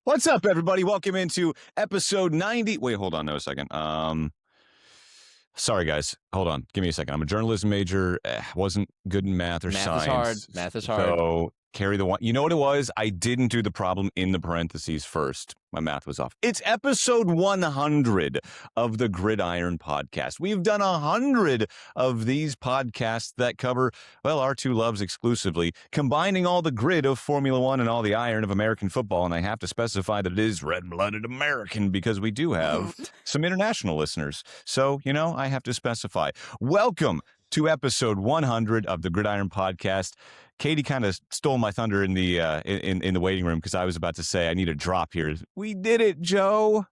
What's up, everybody? Welcome into episode 90. Wait, hold on a second. Sorry, guys. Hold on. Give me a second. I'm a journalism major. Wasn't good in math or science. Math is hard. So carry the one. You know what it was? I didn't do the problem in the parentheses first. My math was off. It's episode 100 of the Gridiron Podcast. We've done 100 of these podcasts that cover, well, our two loves exclusively, combining all the grid of Formula One and all the iron of American football. And I have to specify that it is red-blooded American because we do have some international listeners. So, I have to specify. Welcome to episode 100 of the Gridiron Podcast. Katie kind of stole my thunder in the in the waiting room because I was about to say I need a drop here. We did it, Joe.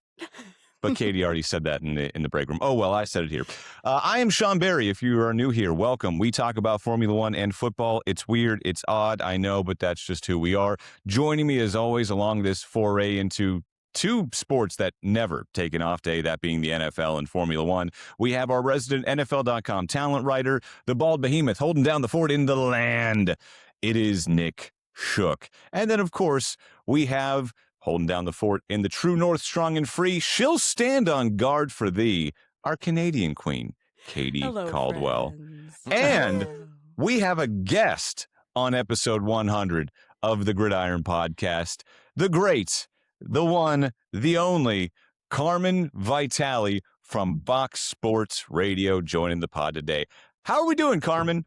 But Katie already said that in the break room. Oh, well, I said it here. I am Sean Barie. If you are new here, welcome. We talk about Formula One and football. It's weird. It's odd. I know, but that's just who we are. Joining me, as always, along this foray into two sports that never take an off day, that being the NFL and Formula One. We have our resident NFL.com talent writer, the bald behemoth holding down the fort in the land. It is Nick Shook. And then, of course, we have holding down the fort in the true north, strong and free. She'll stand on guard for thee, our Canadian queen, Katie Caldwell. Friends. And we have a guest on episode 100 of the Gridiron Podcast, the great, the one, the only, Carmen Vitali from Fox Sports Radio joining the pod today. How are we doing, Carmen?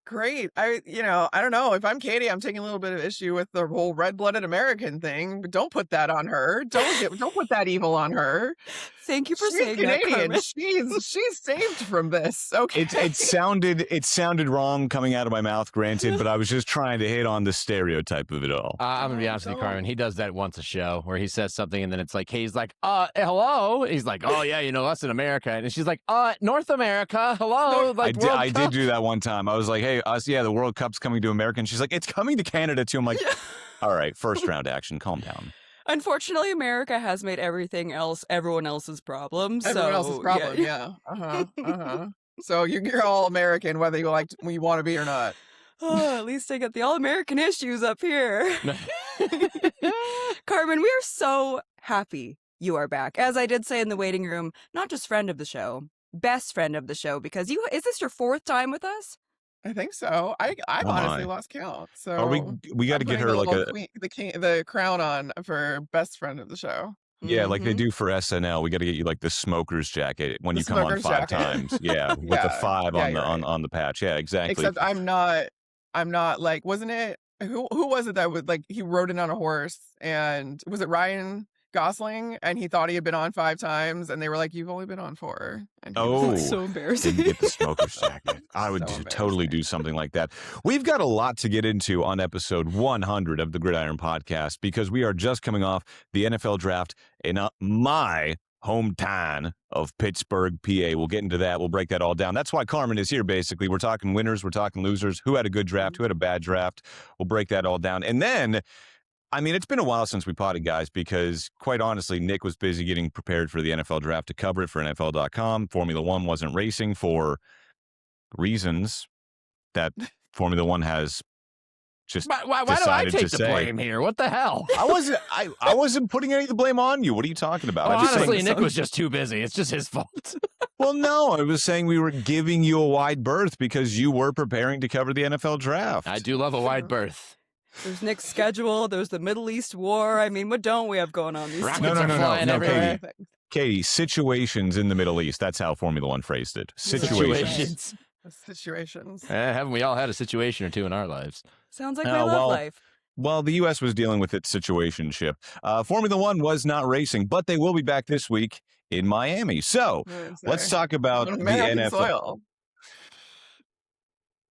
Great. I don't know. If I'm Katie, I'm taking a little bit of issue with the whole red-blooded American thing, but don't put that on her. Don't put that evil on her. Thank you for She's saying Canadian. that, Carmen. She's saved from this. Okay. It sounded wrong coming out of my mouth, granted, but I was just trying to hit on the stereotype of it all. I'm going to be honest with you, Carmen. He does that once a show where he says something and then it's like, he's like, hello. He's like, oh, yeah, us in America. And she's like, North America. Hello. Like, I did do that one time. I was like, hey, us, yeah, the World Cup's coming to America. And she's like, it's coming to Canada, too. I'm like, all right, first round action. Calm down. Unfortunately, America has made everything else everyone else's problem. Everyone else's problem, yeah. So you're all American, whether you want to be or not. Oh, at least I get the all-American issues up here. Carmen, we are so happy you are back. As I did say in the waiting room, not just friend of the show, best friend of the show, because is this your fourth time with us? I think so. I honestly lost count. So we got to get her like the crown on for best friend of the show. Yeah, like they do for SNL. We got to get you like the smoker's jacket when you come on 5 times. Yeah, with the 5 on the patch. Yeah, exactly. Except I'm not like, wasn't it who was it that would like he rode in on a horse, and was it Ryan Gosling, and he thought he had been on 5 times and they were like, you've only been on 4. And that's so embarrassing. Didn't get the smoker's jacket. I would totally do something like that. We've got a lot to get into on episode 100 of the Gridiron Podcast because we are just coming off the NFL draft in my hometown of Pittsburgh, PA. We'll get into that. We'll break that all down. That's why Carmen is here, basically. We're talking winners. We're talking losers. Who had a good draft? Who had a bad draft? We'll break that all down. And then, I mean, it's been a while since we potted, guys, because quite honestly, Nick was busy getting prepared for the NFL draft to cover it for NFL.com. Formula One wasn't racing for reasons that Formula One has just why do I take the blame here? What the hell? I wasn't putting any of the blame on you. What are you talking about? Well, honestly, Nick was just too busy. It's just his fault. Well, no, I was saying we were giving you a wide berth because you were preparing to cover the NFL draft. I do love a wide berth. There's Nick's schedule. There's the Middle East war. I mean, what don't we have going on these days? No, Katie, situations in the Middle East. That's how Formula One phrased it. Situations. Haven't we all had a situation or two in our lives? Sounds like my love life. Well, the U.S. was dealing with its situationship. Formula One was not racing, but they will be back this week in Miami. So let's talk about the NFL. Soil.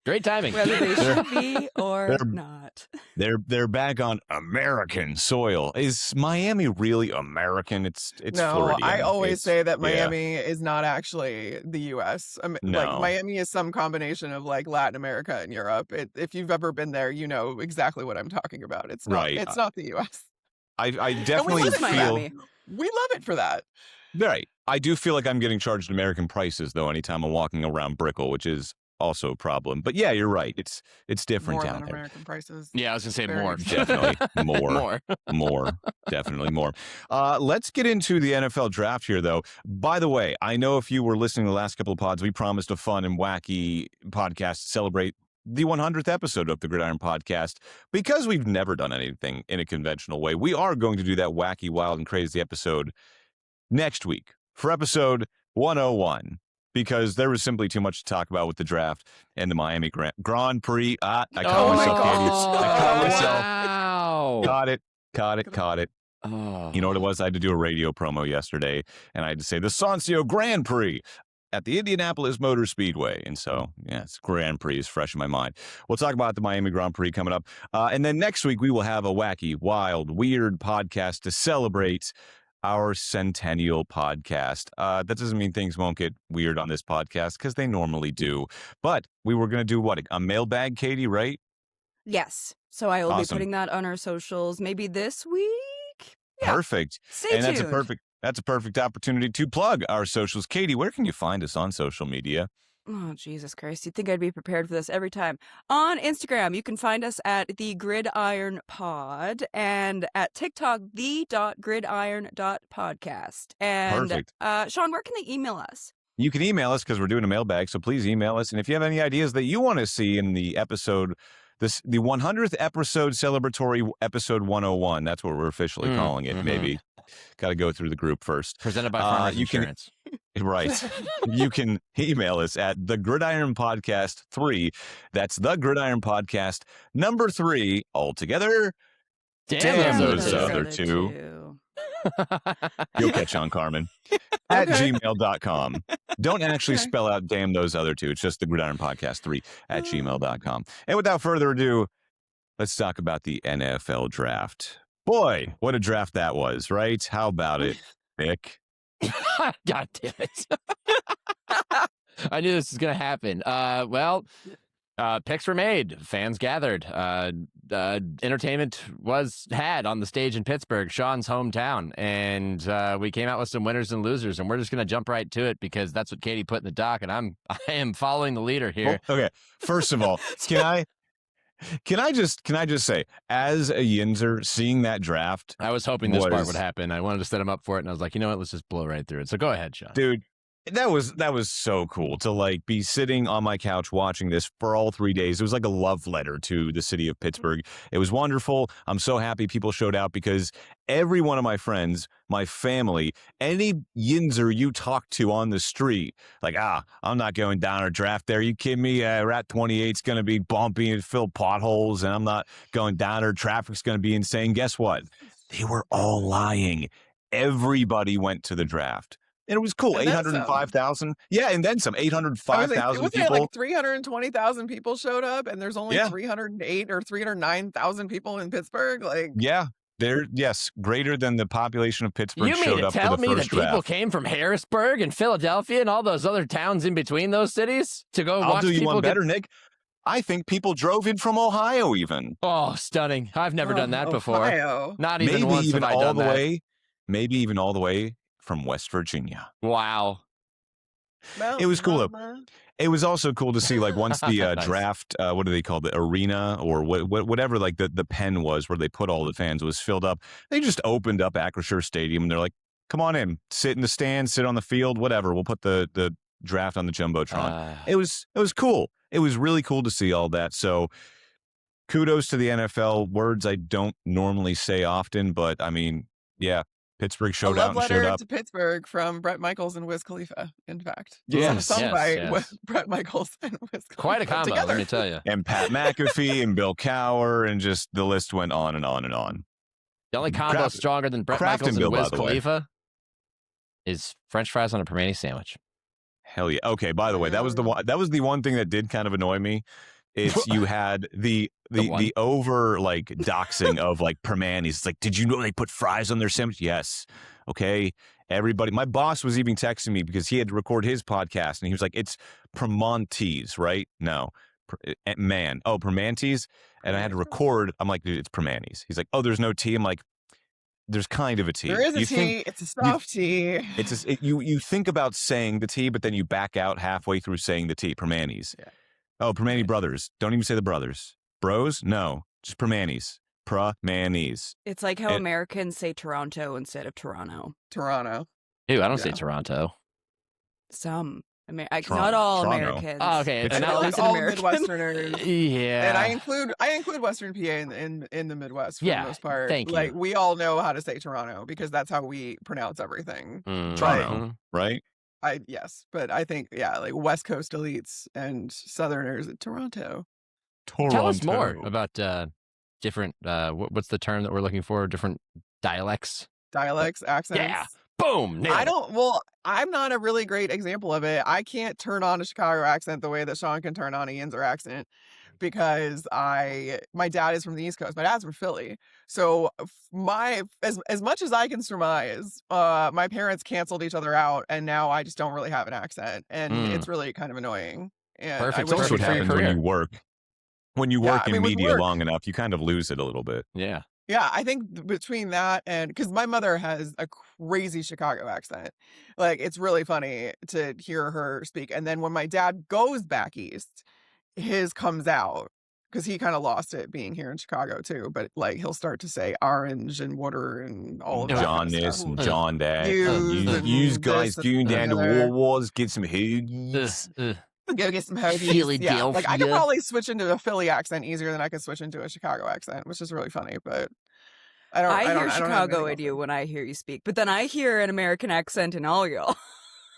Great timing. Whether they should be or not. They're back on American soil. Is Miami really American? It's no, Floridian. I always say that Miami is not actually the U.S. No. Like Miami is some combination of like Latin America and Europe. If you've ever been there, you know exactly what I'm talking about. It's not. Right. It's not the U.S. I definitely feel Miami. We love it for that. Right. I do feel like I'm getting charged American prices though anytime I'm walking around Brickell, which is also a problem. But yeah, you're right. It's different More down than there. American prices. Yeah, I was gonna say Very more. expensive. Definitely more. More. Definitely more. Let's get into the NFL draft here, though. By the way, I know if you were listening to the last couple of pods, we promised a fun and wacky podcast to celebrate the 100th episode of the Gridiron Podcast. Because we've never done anything in a conventional way, we are going to do that wacky, wild, and crazy episode next week for episode 101. Because there was simply too much to talk about with the draft and the Miami Grand Prix. I caught myself, Katie. I caught myself. Wow. Caught it. Oh. You know what it was? I had to do a radio promo yesterday, and I had to say the Sancio Grand Prix at the Indianapolis Motor Speedway. And so, yes, Grand Prix is fresh in my mind. We'll talk about the Miami Grand Prix coming up. And then next week, we will have a wacky, wild, weird podcast to celebrate our centennial podcast. That doesn't mean things won't get weird on this podcast, because they normally do. But we were going to do what? A mailbag, Katie, right? Yes. So I will Awesome. be putting that on our socials maybe this week. Yeah. Perfect. Stay And tuned. that's a perfect opportunity to plug our socials. Katie, where can you find us on social media? Oh, Jesus Christ. You'd think I'd be prepared for this every time. On Instagram, you can find us at the Gridiron Pod, and at TikTok, the.gridiron.podcast. And Perfect. Sean, where can they email us? You can email us because we're doing a mailbag, so please email us. And if you have any ideas that you want to see in the episode, the 100th episode celebratory episode 101, that's what we're officially calling it. Maybe got to go through the group first. Presented by Farmers Insurance. Right. You can email us at the Gridiron Podcast 3. That's the Gridiron Podcast number 3 altogether. Damn those other two. You'll catch on, Carmen. At gmail.com. Don't actually spell out damn those other two. It's just the Gridiron Podcast 3 at gmail.com. And without further ado, let's talk about the NFL draft. Boy, what a draft that was, right? How about it, Nick? God damn it. I knew this was going to happen. Picks were made. Fans gathered. Entertainment was had on the stage in Pittsburgh, Sean's hometown. And we came out with some winners and losers. And we're just going to jump right to it because that's what Katie put in the doc. And I am following the leader here. Well, okay. First of all, Can I just say, as a Yinzer, seeing that draft, I was hoping this part would happen. I wanted to set him up for it, and I was like, you know what? Let's just blow right through it. So go ahead, Sean. Dude, that was so cool to like be sitting on my couch watching this for all 3 days. It was like a love letter to the city of Pittsburgh. It was wonderful. I'm so happy people showed out because every one of my friends, my family, any Yinzer you talk to on the street, like, I'm not going down or draft there. You kidding me? Rat 28's going to be bumpy and fill potholes, and I'm not going down or traffic's going to be insane. Guess what? They were all lying. Everybody went to the draft. And it was cool. 805,000. Yeah, and then some. 805,000 people. Like 320,000 people showed up, and there's only 308 or 309,000 people in Pittsburgh. Like, yeah, greater than the population of Pittsburgh you showed mean up to for tell the me first that draft. people came from Harrisburg and Philadelphia and all those other towns in between those cities to go watch I'll do you people one better, Nick. I think people drove in from Ohio even. Oh, stunning. I've never done that before. Ohio. Not even Maybe once even have I all done the that. way. Maybe even all the way from West Virginia. Wow. It was cool, though. It was also cool to see, like, once the Nice. draft, what do they call the arena or whatever, like the pen was where they put all the fans was filled up. They just opened up Acrisure Stadium and they're like, come on in, sit in the stands, sit on the field, whatever. We'll put the draft on the Jumbotron. It was cool. It was really cool to see all that. So kudos to the NFL. Words I don't normally say often, but I mean, yeah. Pittsburgh showed out and showed letter up. to Pittsburgh from Brett Michaels and Wiz Khalifa, in fact. Yes, Sung by yes. Brett Michaels and Wiz Khalifa. Quite a combo, together. let me tell you. And Pat McAfee and Bill Cowher, and just the list went on and on and on. The only combo Kraft- stronger than Brett Kraft Michaels and and Bill, by Wiz the way. Khalifa is French fries on a Permane sandwich. Hell yeah. Okay, by the way, that was the one thing that did kind of annoy me. It's you had the over like doxing of like Permanis. It's like, did you know they put fries on their sandwich? Yes. Okay. Everybody, my boss was even texting me because he had to record his podcast and he was like, it's Permantes, right? No. Permantes. And I had to record. I'm like, dude, it's Permanis. He's like, oh, there's no T. I'm like, there's kind of a T. There is a You T. think- It's a soft T. you think about saying the T, but then you back out halfway through saying the T, Permanis. Yeah. Oh, Permane brothers. Don't even say the brothers. Bros? No, just Permanes. Permanes. It's like how And- Americans say Toronto instead of Toronto. Toronto. Ew, I don't say Yeah. Toronto. Some. Not Toronto. all Toronto. Americans. Oh, okay. It's And And not I- like an all American. Midwesterners. Yeah. And I include Western PA in the Midwest for Yeah, the most part. thank you. Like we all know how to say Toronto because that's how we pronounce everything. Toronto, right? But I think like West Coast elites and Southerners at Toronto. Toronto. Tell us more about different. What's the term that we're looking for? Different dialects. Dialects, accents. Yeah. Boom. nailed it. I'm not a really great example of it. I can't turn on a Chicago accent the way that Sean can turn on a Yinzer accent because my dad is from the East Coast. My dad's from Philly. So as much as I can surmise, my parents canceled each other out and now I just don't really have an accent. And it's really kind of annoying. And Perfect. That's I wish what Perfect for your happens when career. you work. When you Yeah, work I in mean, with media work- long enough, you kind of lose it a little bit. Yeah. Yeah, I think between that and because my mother has a crazy Chicago accent, like it's really funny to hear her speak. And then when my dad goes back east, his comes out because he kind of lost it being here in Chicago too. But like he'll start to say orange and water and all of that. John kind of this stuff. and John that. Yous and You guys this going and down to the other. War get some hoogies. Go get some hoagies. Yeah, like I could Philadelphia. probably switch into a Philly accent easier than I could switch into a Chicago accent, which is really funny. But I don't. I hear don't have Chicago anything in you else. when I hear you speak, but then I hear an American accent in all y'all.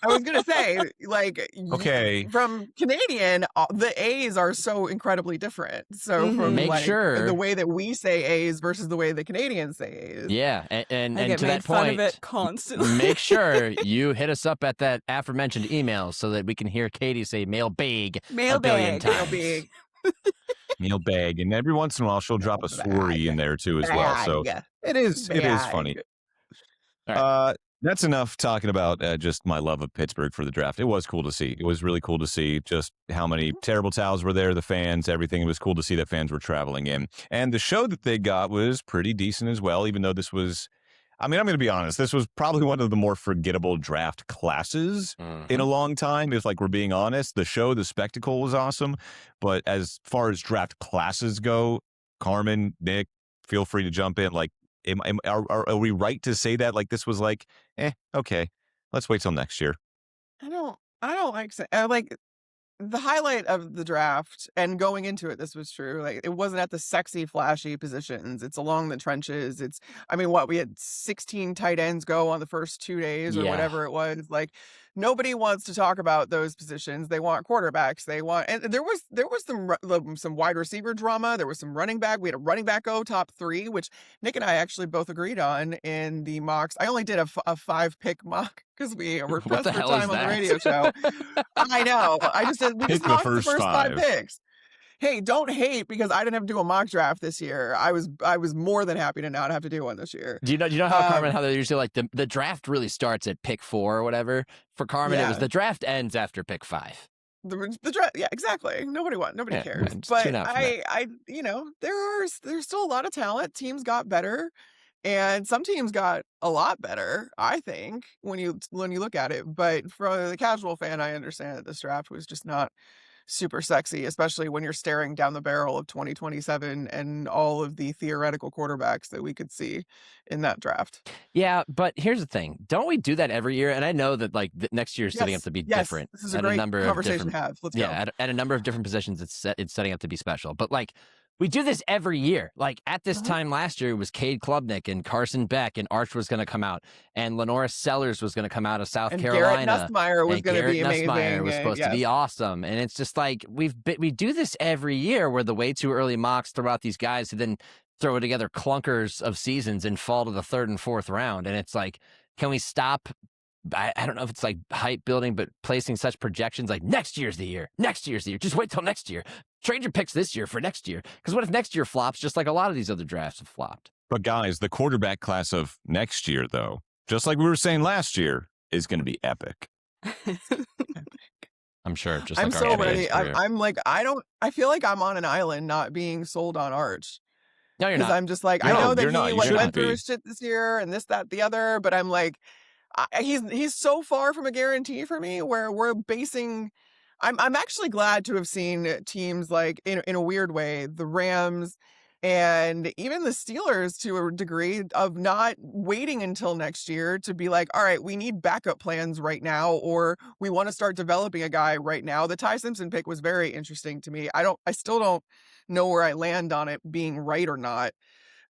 I was gonna say, like, Okay. from Canadian, the A's are so incredibly different. So Mhm. from Make like sure- the way that we say A's versus the way the Canadians say A's. Yeah. And I get to made that fun point, of it constantly. make sure you hit us up at that aforementioned email so that we can hear Katie say mailbag a billion Mailbag. times. Mailbag. Meal bag, and every once in a while she'll drop a sorry in there too as well. So Bag. it is funny. Bag. That's enough talking about just my love of Pittsburgh for the draft. It was cool to see. It was really cool to see just how many terrible towels were there, the fans, everything. It was cool to see that fans were traveling in. And the show that they got was pretty decent as well, even though this was, I mean, I'm going to be honest, this was probably one of the more forgettable draft classes in a long time. If like we're being honest, the show, the spectacle was awesome. But as far as draft classes go, Carmen, Nick, feel free to jump in. Like, are we right to say that? Like this was like, okay, let's wait till next year. I don't like say like the highlight of the draft and going into it, this was true. Like it wasn't at the sexy, flashy positions. It's along the trenches. We had 16 tight ends go on the first 2 days or Yeah. whatever it was. Like nobody wants to talk about those positions. They want quarterbacks. And there was some wide receiver drama. There was some running back. We had a running back go top 3, which Nick and I actually both agreed on in the mocks. I only did a 5-pick mock because we were What pressed the for hell is time on the that? radio show. I know. We Pick just the mocked the first first 5 5. picks. Hey, don't hate because I didn't have to do a mock draft this year. I was more than happy to not have to do one this year. Do you know how Carmen, how they're usually like the draft really starts at pick 4 or whatever? For Carmen, it was Yeah. the draft ends after pick 5. The draft, yeah, exactly. Nobody Yeah, cares. just But tune out from that. I there's still a lot of talent. Teams got better, and some teams got a lot better. I think when you look at it, but for the casual fan, I understand that this draft was just not super sexy, especially when you're staring down the barrel of 2027 and all of the theoretical quarterbacks that we could see in that draft. Yeah, but here's the thing. Don't we do that every year? And I know that like next year is setting up to be different. This is a at great number of conversation to different- have. Let's Yeah, go. at a number of different positions, it's setting up to be special. But like we do this every year. Like at this time last year, it was Cade Klubnik and Carson Beck, and Arch was going to come out, and Lenora Sellers was going to come out of South And Carolina. Garrett Nussmeier was and going to be Garrett amazing. Nussmeier was supposed to be awesome, and it's just like we do this every year, where the way too early mocks throw out these guys who then throw together clunkers of seasons and fall to the 3rd and 4th round, and it's like, can we stop? I don't know if it's like hype building, but placing such projections like next year's the year. Just wait till next year. Trade your picks this year for next year. Because what if next year flops just like a lot of these other drafts have flopped? But guys, the quarterback class of next year, though, just like we were saying last year, is going to be epic. I'm sure. Just I'm like so our ready. career. I'm like, I feel like I'm on an island not being sold on Arch. No, you're Because not. I'm just like, No, I know that you're not. he You like shouldn't went through be. his shit this year and this, that, the other, but I'm like, he's so far from a guarantee for me where we're basing I'm actually glad to have seen teams like in a weird way, the Rams and even the Steelers to a degree of not waiting until next year to be like, all right, we need backup plans right now, or we want to start developing a guy right now. The Ty Simpson pick was very interesting to me. I still don't know where I land on it being right or not.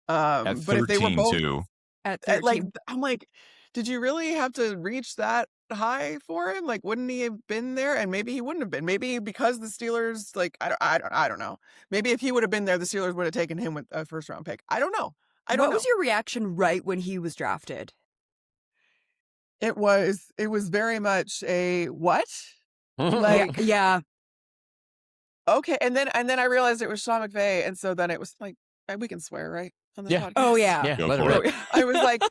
At But if they were 13 both too. At like, 13. I'm like, did you really have to reach that high for him? Like, wouldn't he have been there? And maybe he wouldn't have been. Maybe because the Steelers, like, I don't know. Maybe if he would have been there, the Steelers would have taken him with a first round pick. I don't know. What was your reaction right when he was drafted? It was very much a what? Like, Yeah. okay. And then I realized it was Sean McVay. And so then it was like, we can swear, right? On this Yeah. podcast? Oh, yeah. Yeah, Go let it for rip. it. I was like,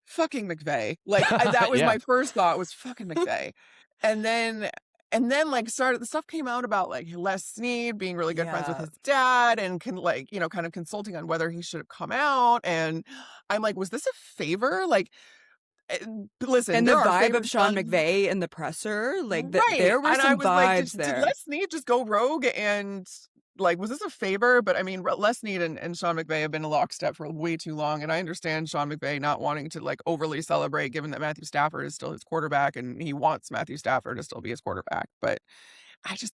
fucking McVay. Like, that was Yeah. my first thought was fucking McVay. And then like the stuff came out about like Les Snead being really good friends with Yeah. his dad and like, you know, kind of consulting on whether he should have come out. And I'm like, was this a favor? Like, listen, And the there are vibe of favors Sean done- McVay in the presser, like Right. there were And I some was like, vibes did there. Les Snead just go rogue? And like, was this a favor? But I mean, Les Snead and Sean McVay have been a lockstep for way too long. And I understand Sean McVay not wanting to like overly celebrate, given that Matthew Stafford is still his quarterback and he wants Matthew Stafford to still be his quarterback. But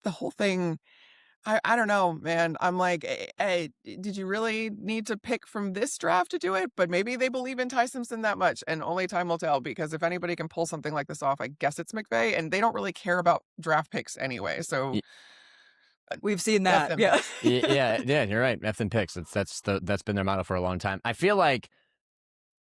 the whole thing, I don't know, man. I'm like, hey, did you really need to pick from this draft to do it? But maybe they believe in Ty Simpson that much, and only time will tell, because if anybody can pull something like this off, I guess it's McVay, and they don't really care about draft picks anyway. So We've seen F that. them Yeah. picks. yeah, you're right. F and picks. That's been their motto for a long time. I feel like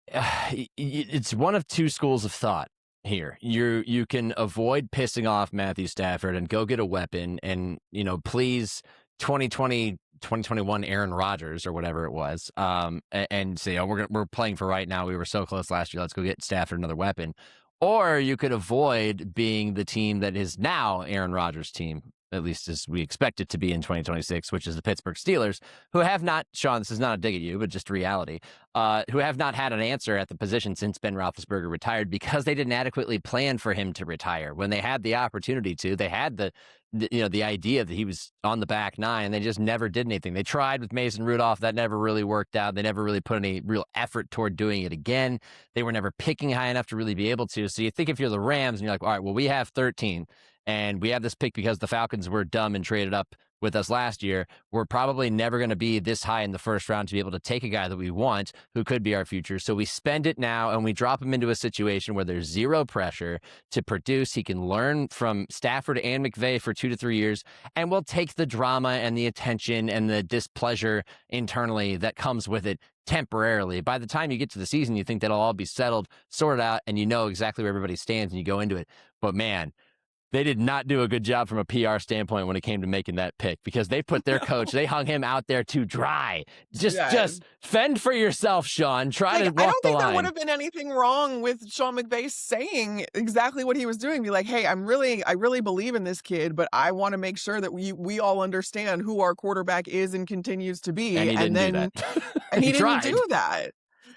it's one of two schools of thought here. You can avoid pissing off Matthew Stafford and go get a weapon and, you know, please 2020 2021 Aaron Rodgers or whatever it was, and say, oh, we're playing for right now. We were so close last year. Let's go get Stafford another weapon. Or you could avoid being the team that is now Aaron Rodgers' team, at least as we expect it to be in 2026, which is the Pittsburgh Steelers, who have not, Sean, this is not a dig at you, but just reality, who have not had an answer at the position since Ben Roethlisberger retired because they didn't adequately plan for him to retire. When they had the opportunity to, they had the idea that he was on the back nine. They just never did anything. They tried with Mason Rudolph. That never really worked out. They never really put any real effort toward doing it again. They were never picking high enough to really be able to. So you think if you're the Rams and you're like, all right, well, we have 13 and we have this pick because the Falcons were dumb and traded up with us last year, we're probably never going to be this high in the first round to be able to take a guy that we want who could be our future. So we spend it now and we drop him into a situation where there's zero pressure to produce. He can learn from Stafford and McVay for 2 to 3 years, and we'll take the drama and the attention and the displeasure internally that comes with it temporarily. By the time you get to the season, you think that'll all be settled, sorted out, and you know exactly where everybody stands and you go into it. But man, they did not do a good job from a PR standpoint when it came to making that pick, because they put their coach, they hung him out there to dry. Just fend for yourself, Sean. Try to walk the line. I don't think there would have been anything wrong with Sean McVay saying exactly what he was doing. Be like, hey, I really believe in this kid, but I want to make sure that we all understand who our quarterback is and continues to be. And he didn't do that. And he didn't tried. do that.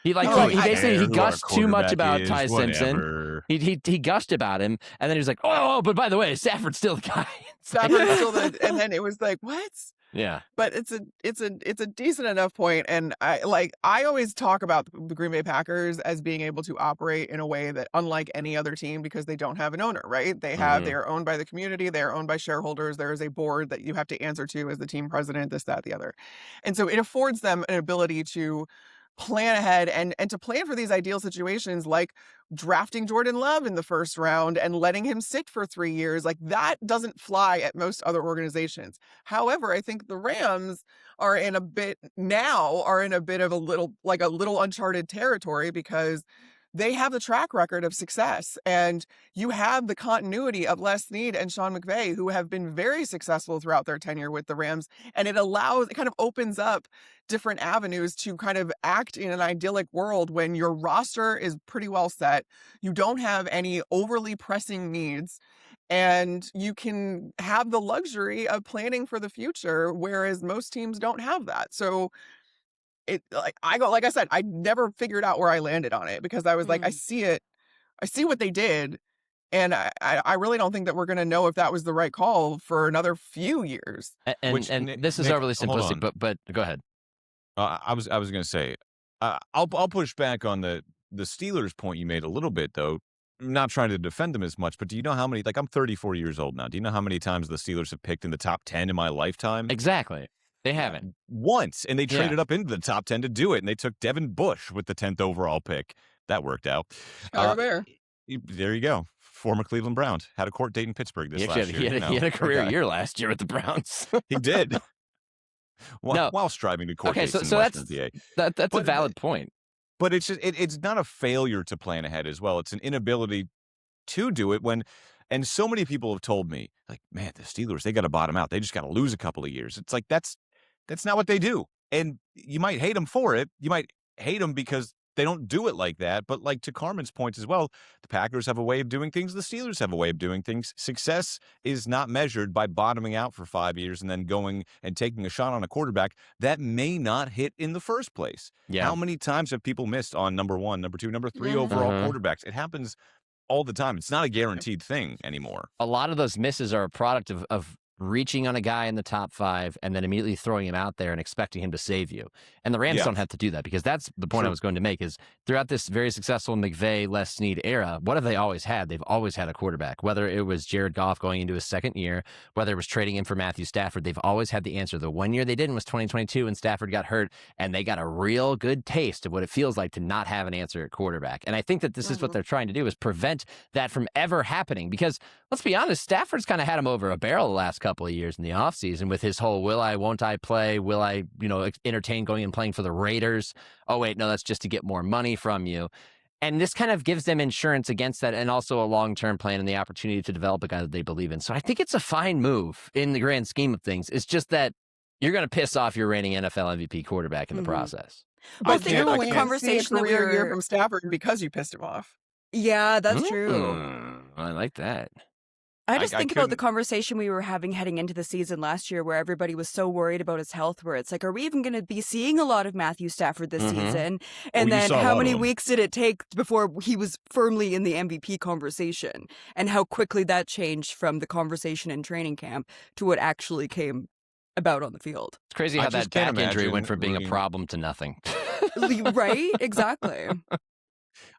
He he gushed too much about is, Ty Simpson. He gushed about him, and then he was like, "Oh, but by the way, Stafford's still the guy." Stafford's still the, and then it was like, what? Yeah, but it's a decent enough point, and I always talk about the Green Bay Packers as being able to operate in a way that unlike any other team, because they don't have an owner, right? They are owned by the community, they are owned by shareholders. There is a board that you have to answer to as the team president, this, that, the other, and so it affords them an ability to plan ahead and to plan for these ideal situations, like drafting Jordan Love in the first round and letting him sit for 3 years. Like, that doesn't fly at most other organizations. However, I think the Rams are in a bit of a little uncharted territory, because they have the track record of success, and you have the continuity of Les Snead and Sean McVay, who have been very successful throughout their tenure with the Rams. And it kind of opens up different avenues to kind of act in an idyllic world when your roster is pretty well set. You don't have any overly pressing needs, and you can have the luxury of planning for the future, whereas most teams don't have that. So like I said, I never figured out where I landed on it, because I was like, I see what they did, And I really don't think that we're going to know if that was the right call for another few years. And this is overly simplistic, but go ahead. I was going to say, I'll push back on the Steelers point you made a little bit, though. I'm not trying to defend them as much, but do you know how many, like, I'm 34 years old now. Do you know how many times the Steelers have picked in the top 10 in my lifetime? Exactly. They haven't. Once, and they traded up into the top 10 to do it, and they took Devin Bush with the 10th overall pick. That worked out. There you go. Former Cleveland Brown. Had a court date in Pittsburgh this last year. He had a career year last year with the Browns. He did. While striving to court dates in Western PA. That's a valid point. But it's just, it's not a failure to plan ahead as well. It's an inability to do it and so many people have told me, like, man, the Steelers, they got to bottom out. They just got to lose a couple of years. It's like, that's not what they do. And you might hate them for it. You might hate them because they don't do it like that. But like to Carmen's point as well, the Packers have a way of doing things. The Steelers have a way of doing things. Success is not measured by bottoming out for 5 years and then going and taking a shot on a quarterback that may not hit in the first place. Yeah. How many times have people missed on number 1, number 2, number 3 overall quarterbacks? It happens all the time. It's not a guaranteed thing anymore. A lot of those misses are a product of reaching on a guy in the top 5 and then immediately throwing him out there and expecting him to save you. And the Rams don't have to do that, because that's the point I was going to make is throughout this very successful McVay, Les Snead era, what have they always had? They've always had a quarterback, whether it was Jared Goff going into his second year, whether it was trading him for Matthew Stafford. They've always had the answer. The one year they didn't was 2022 when Stafford got hurt, and they got a real good taste of what it feels like to not have an answer at quarterback. And I think that this is what they're trying to do, is prevent that from ever happening, because let's be honest, Stafford's kind of had him over a barrel the last couple of years in the offseason with his whole will I, won't I play, will I, entertain going and playing for the Raiders. Oh, wait, no, that's just to get more money from you. And this kind of gives them insurance against that, and also a long-term plan and the opportunity to develop a guy that they believe in. So I think it's a fine move in the grand scheme of things. It's just that you're going to piss off your reigning NFL MVP quarterback in the process. Well, think about the conversation that we were year from Stafford because you pissed him off. Yeah, that's true. I like that. I just think about the conversation we were having heading into the season last year, where everybody was so worried about his health, where it's like, are we even going to be seeing a lot of Matthew Stafford this season? And then how many weeks did it take before he was firmly in the MVP conversation? And how quickly that changed from the conversation in training camp to what actually came about on the field. It's crazy how that back injury went from being a problem to nothing. Right? Exactly.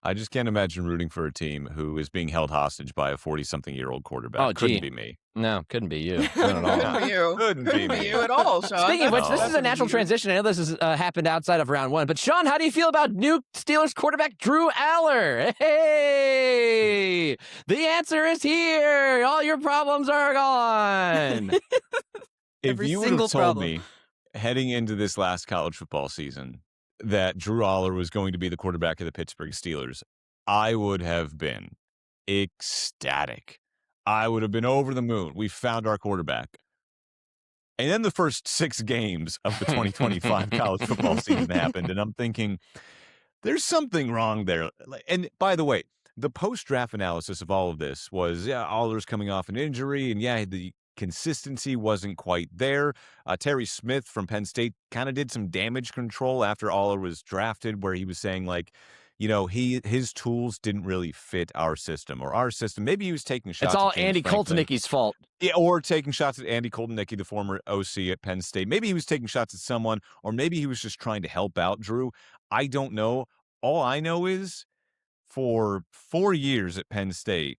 I just can't imagine rooting for a team who is being held hostage by a 40-something-year-old quarterback. Oh, couldn't be me. No, couldn't be you. Not at all. Couldn't be you. Couldn't be you at all, Sean. Speaking of which, this is a natural transition. I know this has happened outside of round 1. But, Sean, how do you feel about new Steelers quarterback Drew Aller? Hey! The answer is here. All your problems are gone. If you would have told me heading into this last college football season that Drew Aller was going to be the quarterback of the Pittsburgh Steelers, I would have been ecstatic. I would have been over the moon. We found our quarterback. And then the first 6 games of the 2025 college football season happened, and I'm thinking, there's something wrong there. And by the way, the post-draft analysis of all of this was, Aller's coming off an injury, and the consistency wasn't quite there. Terry Smith from Penn State kind of did some damage control after Aller was drafted, where he was saying, like, his tools didn't really fit our system or our system. Maybe he was taking shots. It's all at James Andy Franklin. Koltenicki's fault. Yeah, or taking shots at Andy Koltenicki, the former OC at Penn State. Maybe he was taking shots at someone, or maybe he was just trying to help out Drew. I don't know. All I know is for 4 years at Penn State,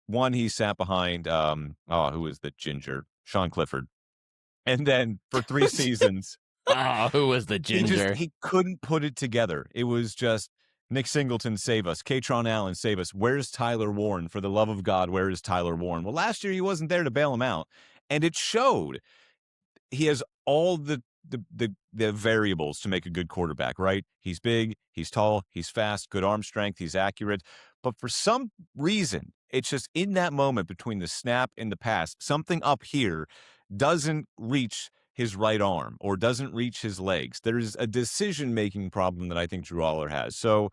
one, he sat behind, who was the ginger? Sean Clifford. And then for 3 seasons. Who was the ginger? He couldn't put it together. It was just, Nick Singleton, save us. Katron Allen, save us. Where's Tyler Warren? For the love of God, where is Tyler Warren? Well, last year he wasn't there to bail him out. And it showed. He has all the variables to make a good quarterback, right? He's big, he's tall, he's fast, good arm strength, he's accurate. But for some reason, it's just in that moment between the snap and the pass, something up here doesn't reach his right arm or doesn't reach his legs. There's a decision-making problem that I think Drew Aller has. So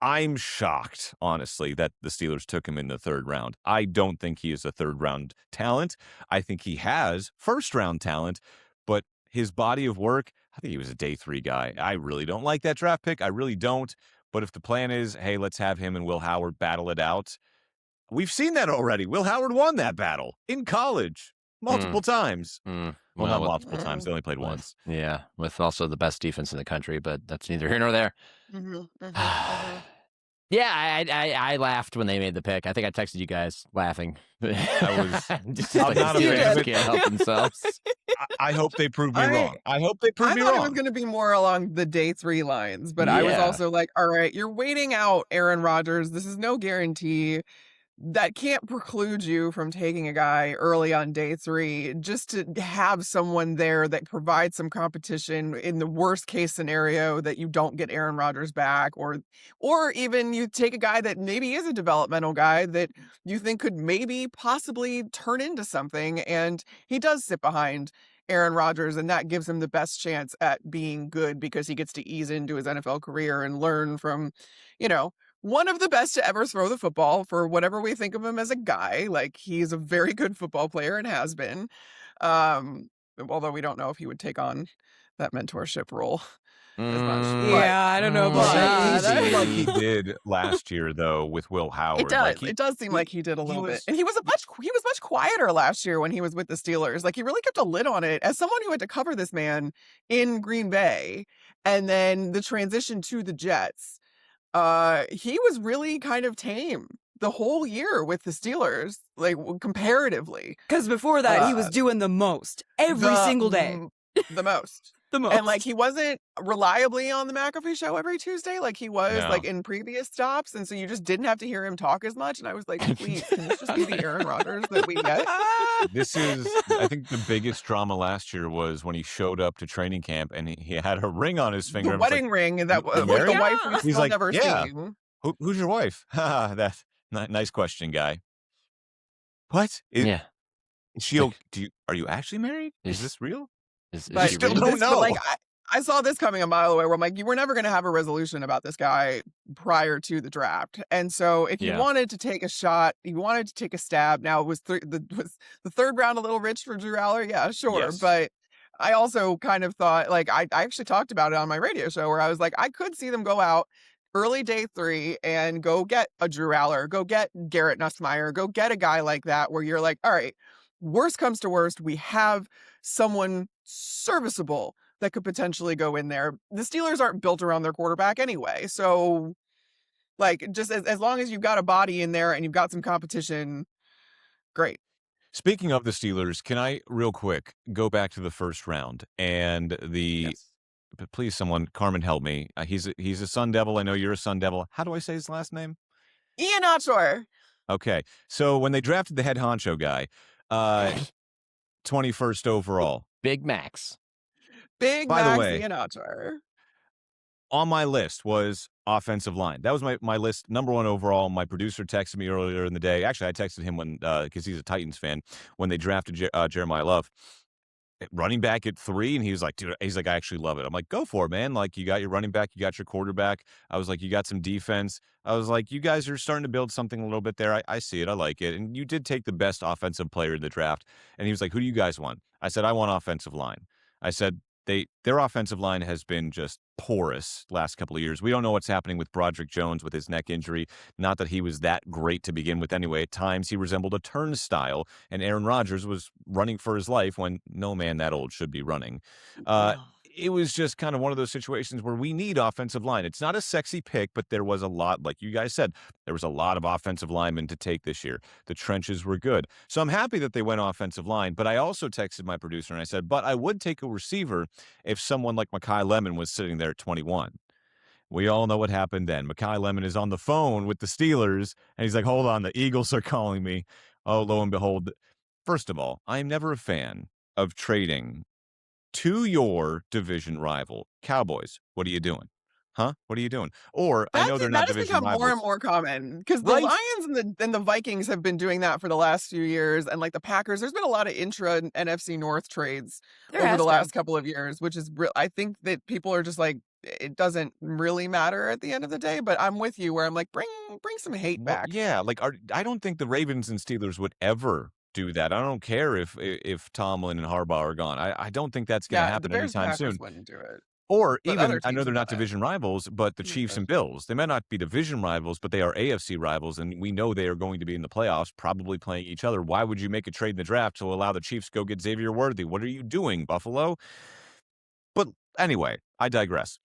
I'm shocked, honestly, that the Steelers took him in the 3rd round. I don't think he is a 3rd-round talent. I think he has 1st-round talent, but his body of work, I think he was a day 3 guy. I really don't like that draft pick. I really don't. But if the plan is, hey, let's have him and Will Howard battle it out, we've seen that already. Will Howard won that battle in college multiple times. Well, not multiple times. They only played once. Yeah, with also the best defense in the country, but that's neither here nor there. Yeah, I laughed when they made the pick. I think I texted you guys laughing. I was just like not the fans can't help themselves. I hope they prove me wrong. I hope they prove me wrong. I thought it was going to be more along the day 3 lines, but I was also like, all right, you're waiting out Aaron Rodgers. This is no guarantee. That can't preclude you from taking a guy early on day 3 just to have someone there that provides some competition in the worst case scenario that you don't get Aaron Rodgers back, or even you take a guy that maybe is a developmental guy that you think could maybe possibly turn into something, and he does sit behind Aaron Rodgers, and that gives him the best chance at being good because he gets to ease into his NFL career and learn from, one of the best to ever throw the football, for whatever we think of him as a guy. Like, he's a very good football player and has been. Although we don't know if he would take on that mentorship role as much. Yeah, I don't know about that. It seemed like he did last year, though, with Will Howard. It does. It does seem like he did a little bit. And he was much quieter last year when he was with the Steelers. Like, he really kept a lid on it. As someone who had to cover this man in Green Bay, and then the transition to the Jets, he was really kind of tame the whole year with the Steelers, like, comparatively. Because before that, he was doing the most every single day. The most. The most. And, like, he wasn't reliably on the McAfee show every Tuesday like he was like in previous stops, and so you just didn't have to hear him talk as much. And I was like, please, can this just be the Aaron Rodgers that we get? This is, I think, the biggest drama last year was when he showed up to training camp and he had a ring on his finger. The wedding ring that was with the wife we've still never seen. Who's your wife? That's nice question, guy. What? Are you actually married? Is this real? I still don't know. Like, I saw this coming a mile away where I'm like, you were never going to have a resolution about this guy prior to the draft. And so if you wanted to take a shot, you wanted to take a stab. Now, was the third round a little rich for Drew Aller? Yeah, sure. Yes. But I also kind of thought, like, I actually talked about it on my radio show where I was like, I could see them go out early day 3 and go get a Drew Aller, go get Garrett Nussmeier, go get a guy like that where you're like, all right, worst comes to worst, we have someone serviceable that could potentially go in there. The Steelers aren't built around their quarterback anyway. So, like, just as long as you've got a body in there and you've got some competition, great. Speaking of the Steelers, can I real quick go back to the first round and please, someone, Carmen, help me. He's a Sun Devil. I know you're a Sun Devil. How do I say his last name? Ian Otshore. Okay. So when they drafted the head honcho guy, 21st overall. Big Max. By Max, the way, Ian Otshore. On my list was offensive line. That was my list, number 1 overall. My producer texted me earlier in the day. Actually, I texted him when because he's a Titans fan, when they drafted Jeremiah Love. Running back at 3, and he was like, dude, I actually love it. I'm like, go for it, man. Like, you got your running back, you got your quarterback. I was like, you got some defense. I was like, you guys are starting to build something a little bit there. I see it. I like it. And you did take the best offensive player in the draft. And he was like, who do you guys want? I said, I want offensive line. I said, their offensive line has been just porous last couple of years. We don't know what's happening with Broderick Jones with his neck injury. Not that he was that great to begin with anyway. At times, he resembled a turnstile, and Aaron Rodgers was running for his life when no man that old should be running. It was just kind of one of those situations where we need offensive line. It's not a sexy pick, but there was a lot, like you guys said, there was a lot of offensive linemen to take this year. The trenches were good. So I'm happy that they went offensive line, but I also texted my producer and I said, but I would take a receiver if someone like Mekhi Lemon was sitting there at 21. We all know what happened then. Mekhi Lemon is on the phone with the Steelers, and he's like, hold on, the Eagles are calling me. Oh, lo and behold. First of all, I am never a fan of trading to your division rival. Cowboys, what are you doing? Huh? What are you doing? Or I know they're not division rivals. That has become more and more common because the Lions and the Vikings have been doing that for the last few years, and like the Packers, there's been a lot of intra NFC North trades over the last couple of years, which is real. I think that people are just like, it doesn't really matter at the end of the day. But I'm with you where I'm like, bring some hate back. Yeah, like I don't think the Ravens and Steelers would ever do that. I don't care if Tomlin and Harbaugh are gone. I don't think that's going to happen anytime soon. Wouldn't do it. Or But even, other I know teams they're have not done it. division rivals, but the Chiefs and Bills, they might not be division rivals, but they are AFC rivals, and we know they are going to be in the playoffs, probably playing each other. Why would you make a trade in the draft to allow the Chiefs to go get Xavier Worthy? What are you doing, Buffalo? But anyway, I digress.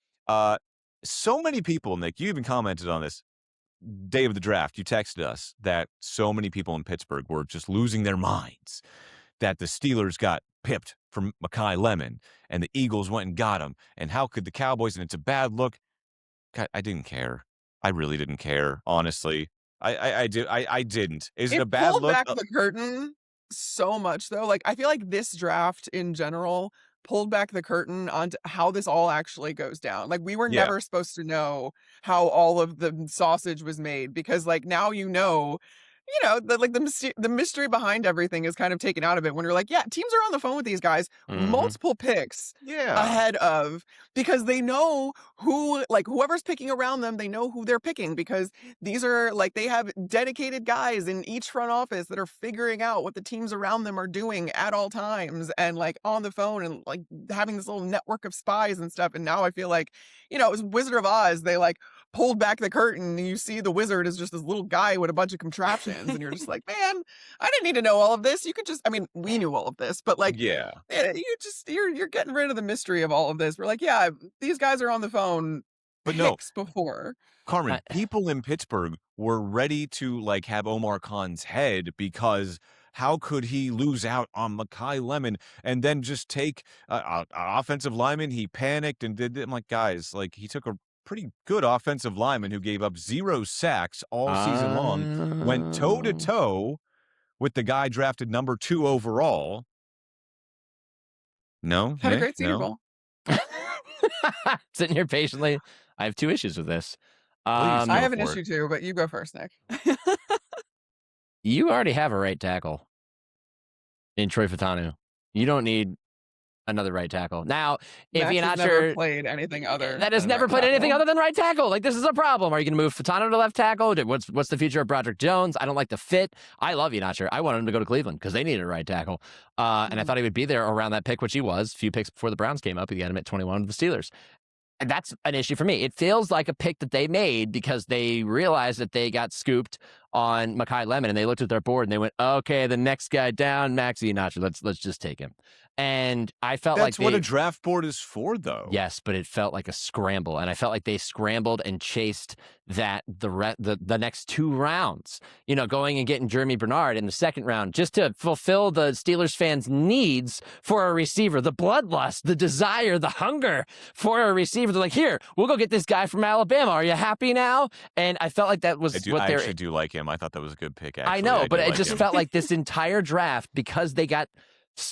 So many people, Nick, you even commented on this day of the draft. You texted us that so many people in Pittsburgh were just losing their minds that the Steelers got pipped from Mekhi Lemon and the Eagles went and got him. And how could the Cowboys? And it's a bad look. God, I didn't care. I really didn't care, honestly. I didn't. Is it a bad pulled look? back the curtain so much, though. Like, I feel like this draft in general pulled back the curtain on how this all actually goes down. Like, we were never supposed to know how all of the sausage was made, because like now the mystery behind everything is kind of taken out of it when you're like, yeah, teams are on the phone with these guys multiple picks ahead of, because they know who, like, whoever's picking around them, they know who they're picking, because these are like, they have dedicated guys in each front office that are figuring out what the teams around them are doing at all times, and like on the phone, and like having this little network of spies and stuff. And now I feel like, it was Wizard of Oz. They like pulled back the curtain and you see the wizard is just this little guy with a bunch of contraptions, and you're just like, man, I didn't need to know all of this. You could just, I mean, we knew all of this, but like, you're getting rid of the mystery of all of this. We're like, yeah, these guys are on the phone, but no, before. Carmen, people in Pittsburgh were ready to like have Omar Khan's head, because how could he lose out on Mekhi Lemon and then just take an offensive lineman? He panicked and did it. I'm like, guys, like, he took a pretty good offensive lineman who gave up 0 sacks all season long, went toe-to-toe with the guy drafted number 2 overall. No? Had Nick? a great Senior Bowl. Sitting here patiently. I have 2 issues with this. I have an issue too, but you go first, Nick. You already have a right tackle in Troy Fautanu. You don't need another right tackle. Now, if you're not never played anything other, that has never played anything other than right tackle. Like, this is a problem. Are you going to move Fautanu to left tackle? What's the future of Broderick Jones? I don't like the fit. I love Iheanacho. I wanted him to go to Cleveland because they needed a right tackle, and I thought he would be there around that pick, which he was. A few picks before the Browns came up, he got him at 21 with the Steelers. And that's an issue for me. It feels like a pick that they made because they realized that they got scooped on Mekhi Lemon, and they looked at their board and they went, okay, the next guy down, Max Iheanacho. Let's just take him. And I felt that's what a draft board is for, though. Yes, but it felt like a scramble, and I felt like they scrambled and chased the next 2 rounds. Going and getting Jeremy Bernard in the 2nd round just to fulfill the Steelers fans' needs for a receiver, the bloodlust, the desire, the hunger for a receiver. They're like, here, we'll go get this guy from Alabama. Are you happy now? And I felt like that was I actually do like him. I thought that was a good pick. Actually. I know, but it just felt like this entire draft, because they got.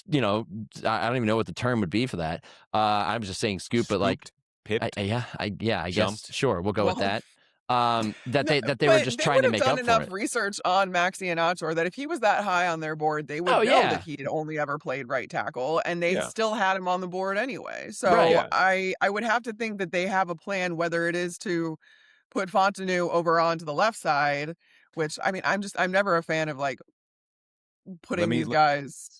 I don't even know what the term would be for that. I was just saying scoop, but like pipped. I guess sure, we'll go with that. That they were just trying to make up for it. They would have done enough research on Max Iheanacho that if he was that high on their board, they would know that he'd only ever played right tackle, and they still had him on the board anyway. So I would have to think that they have a plan, whether it is to put Fautanu over onto the left side, which, I mean, I'm never a fan of like putting these guys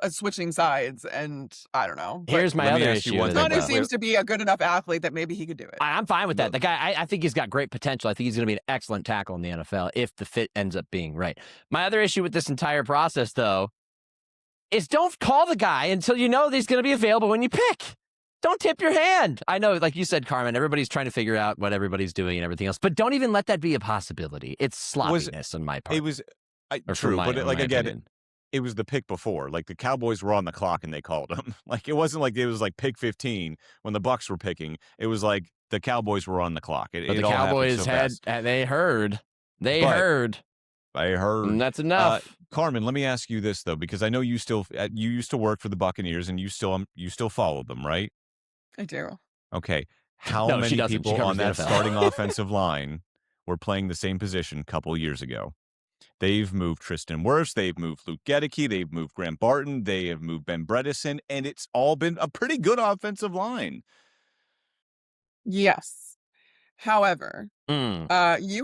switching sides, and I don't know. Here's my other issue. Fautanu seems to be a good enough athlete that maybe he could do it. I'm fine with that. The guy, I think he's got great potential. I think he's going to be an excellent tackle in the NFL if the fit ends up being right. My other issue with this entire process, though, is don't call the guy until you know that he's going to be available when you pick. Don't tip your hand. I know, like you said, Carmen, everybody's trying to figure out what everybody's doing and everything else, but don't even let that be a possibility. It's sloppiness on my part. It was true, but again, it was the pick before. Like, the Cowboys were on the clock and they called him. Like, it wasn't like it was like pick 15 when the Bucs were picking. It was like the Cowboys were on the clock. But the Cowboys they heard. And that's enough. Carmen, let me ask you this though, because I know you used to work for the Buccaneers and you still follow them, right? I do. Okay. How many people on that starting offensive line were playing the same position a couple years ago? They've moved Tristan Wirfs, they've moved Luke Gedeke, they've moved Grant Barton, they have moved Ben Bredesen, and it's all been a pretty good offensive Yes. However, you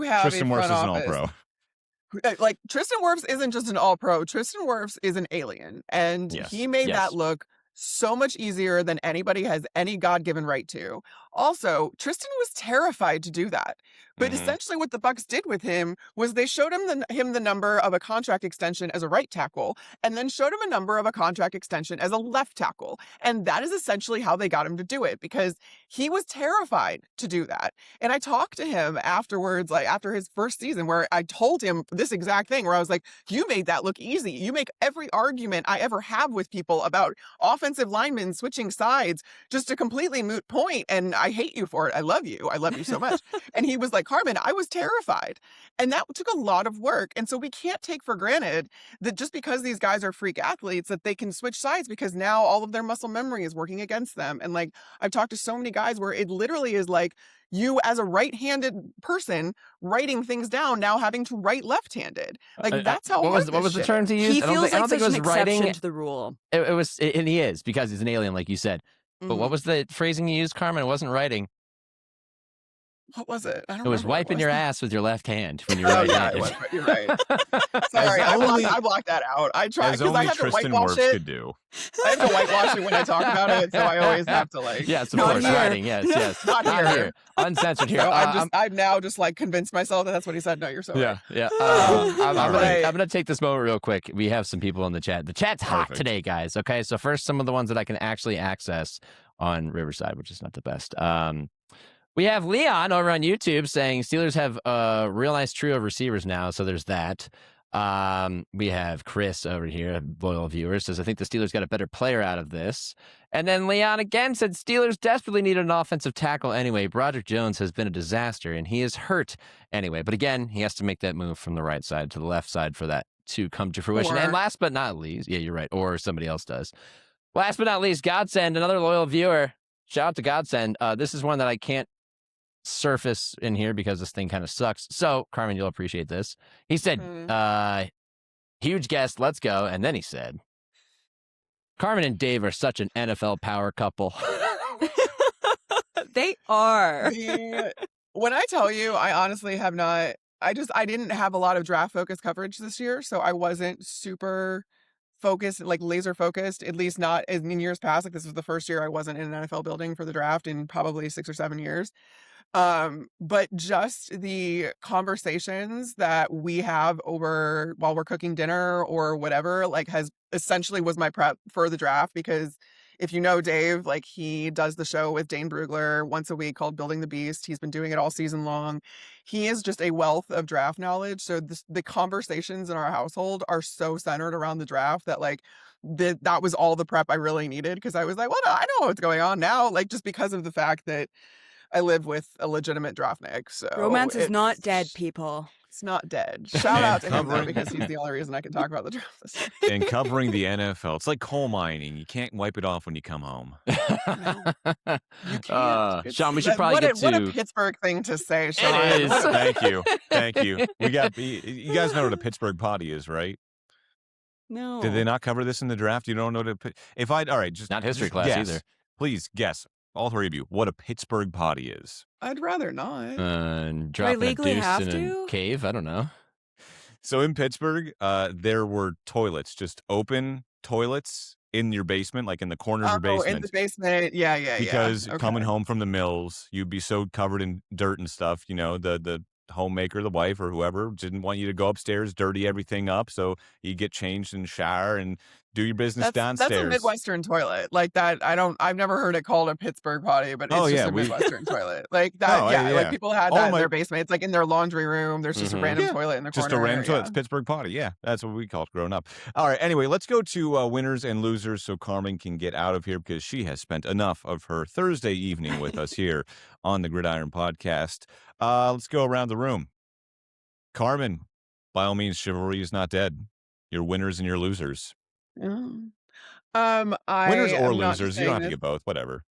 have Tristan Wirfs is an office. all-pro. Like, Tristan Wirfs isn't just an all-pro. Tristan Wirfs is an alien, and he made that look so much easier than anybody has any God-given right to. Also, Tristan was terrified to do that. But essentially what the Bucks did with him was they showed him the number of a contract extension as a right tackle, and then showed him a number of a contract extension as a left tackle. And that is essentially how they got him to do it, because he was terrified to do that. And I talked to him afterwards, like after his first season, where I told him this exact thing, where I was like, you made that look easy. You make every argument I ever have with people about offensive linemen switching sides just a completely moot point, and I hate you for it. I love you so much. And he was like, Carmen, I was terrified. And that took a lot of work. And so we can't take for granted that just because these guys are freak athletes that they can switch sides, because now all of their muscle memory is working against them. And like, I've talked to so many guys where it literally is like you as a right-handed person writing things down now having to write left-handed. Like that's how what was the term he used? He feels I don't like think such it was an exception writing to the rule. It was, and he is, because he's an alien, like you said. But what was the phrasing you used, Carmen? It wasn't writing. What was it? I don't It was remember what wiping it your was. ass with your left hand when you're Oh right. yeah, it was. You're right. Sorry, I blocked that out. I tried As because I only have to Tristan whitewash Wirfs it. could do. I have to whitewash it when I talk about it, so I always have to like. Yes, of Not course, here. writing. Yes. Not here. Uncensored here. So I've now just like convinced myself that that's what he said. No, you're so right. Yeah. Right. I'm gonna take this moment real quick. We have some people in the chat. The chat's hot Perfect. today, guys. Okay, so first, some of the ones that I can actually access on Riverside, which is not the best. We have Leon over on YouTube saying Steelers have a real nice trio of receivers now, so there's that. We have Chris over here, a loyal viewer, says, I think the Steelers got a better player out of this. And then Leon again said, Steelers desperately need an offensive tackle anyway. Broderick Jones has been a disaster, and he is hurt anyway. But again, he has to make that move from the right side to the left side for that to come to fruition. And last but not least, yeah, you're right, or somebody else does. Last but not least, Godsend, another loyal viewer. Shout out to Godsend. This is one that I can't surface in here because this thing kind of sucks. So, Carmen, you'll appreciate this. He said, huge guest, let's go. And then he said, Carmen and Dave are such an NFL power couple. They are. When I tell you, I honestly have not, I didn't have a lot of draft focus coverage this year, so I wasn't super focused, like laser focused, at least not as in years past. Like this was the first year I wasn't in an NFL building for the draft in probably 6 or 7 years. But just the conversations that we have over while we're cooking dinner or whatever, like has essentially was my prep for the draft, because if you know Dave, like he does the show with Dane Brugler once a week called Building the Beast. He's been doing it all season long. He is just a wealth of draft knowledge. So the conversations in our household are so centered around the draft that like that was all the prep I really needed, because I was like, well, I know what's going on now, like just because of the fact that I live with a legitimate draftnik. So romance is not dead, people. It's not dead. Shout out to him though, because he's the only reason I can talk about the draft this year. And covering the NFL, it's like coal mining. You can't wipe it off when you come home. No, you can't. Sean, we should probably get to... What a Pittsburgh thing to say, Sean. It is. Thank you. We got. You guys know what a Pittsburgh potty is, right? No. Did they not cover this in the draft? You don't know what all right, just Not history just class guess. either. Please guess, all three of you, what a Pittsburgh potty is. I'd rather not. Dropping a legally deuce have in to? a cave? I don't know. So in Pittsburgh, there were toilets, just open toilets in your basement, like in the corners of your basement. In the basement. Yeah. Because Okay. coming home from the mills, you'd be so covered in dirt and stuff. You know, the homemaker, the wife or whoever didn't want you to go upstairs, dirty everything up. So you get changed and shower and do your business downstairs. That's a Midwestern toilet. Like that, I've never heard it called a Pittsburgh potty, but it's just a Midwestern toilet. Like that, like people had that in their basement. It's like in their laundry room. There's just a random toilet in the corner. Just a random toilet. It's Pittsburgh potty. Yeah, that's what we call it growing up. All right, anyway, let's go to winners and losers so Carmen can get out of here, because she has spent enough of her Thursday evening with us here on the Gridiron Podcast. Let's go around the room. Carmen, by all means, chivalry is not dead. Your winners and your losers. Winners or losers. You don't have to get both. Whatever.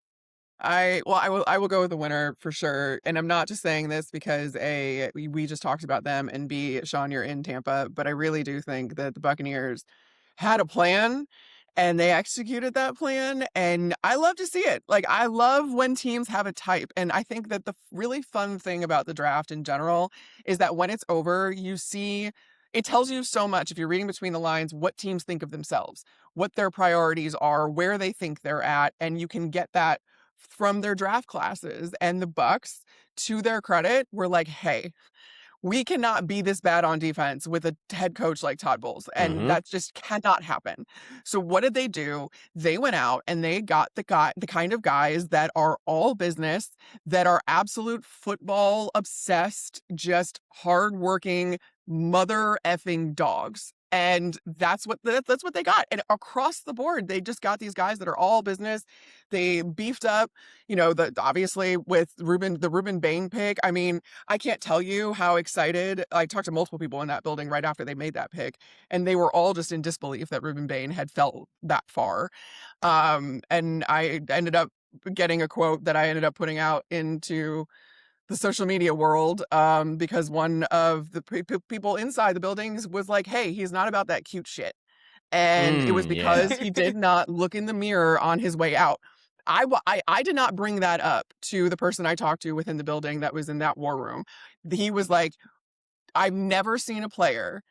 I will go with the winner for sure. And I'm not just saying this because A, we just talked about them, and B, Sean, you're in Tampa, but I really do think that the Buccaneers had a plan and they executed that plan, and I love to see it. Like, I love when teams have a type, and I think that the really fun thing about the draft in general is that when it's over, you see it tells you so much if you're reading between the lines what teams think of themselves, what their priorities are, where they think they're at, and you can get that from their draft classes. And the Bucks, to their credit, were like, hey, we cannot be this bad on defense with a head coach like Todd Bowles. And that just cannot happen. So what did they do? They went out and they got the kind of guys that are all business, that are absolute football obsessed, just hardworking mother effing dogs. And that's what they got. And across the board, they just got these guys that are all business. They beefed up, obviously with the Ruben Bain pick. I mean, I can't tell you how excited. I talked to multiple people in that building right after they made that pick, and they were all just in disbelief that Ruben Bain had fell that far. And I ended up getting a quote that I ended up putting out into the social media world, because one of the people inside the buildings was like, hey, he's not about that cute shit. And it was because he did not look in the mirror on his way out. I did not bring that up to the person I talked to within the building that was in that war room. He was like, I've never seen a player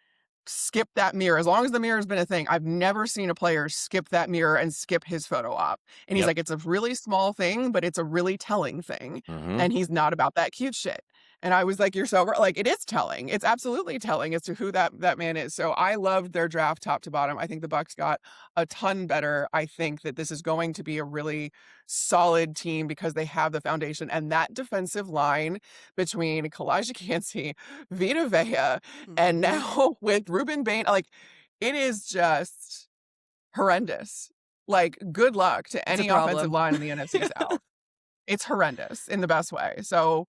skip that mirror. As long as the mirror has been a thing, I've never seen a player skip that mirror and skip his photo op. And he's like, it's a really small thing, but it's a really telling thing. And he's not about that cute shit. And I was like, you're so right. Like, it is telling. It's absolutely telling as to who that man is. So I loved their draft top to bottom. I think the Bucks got a ton better. I think that this is going to be a really solid team because they have the foundation, and that defensive line between Kalijah Kancey, Vita Vea, and now with Ruben Bain, like, it is just horrendous. Like, good luck to any offensive line in the NFC South. It's horrendous in the best way. So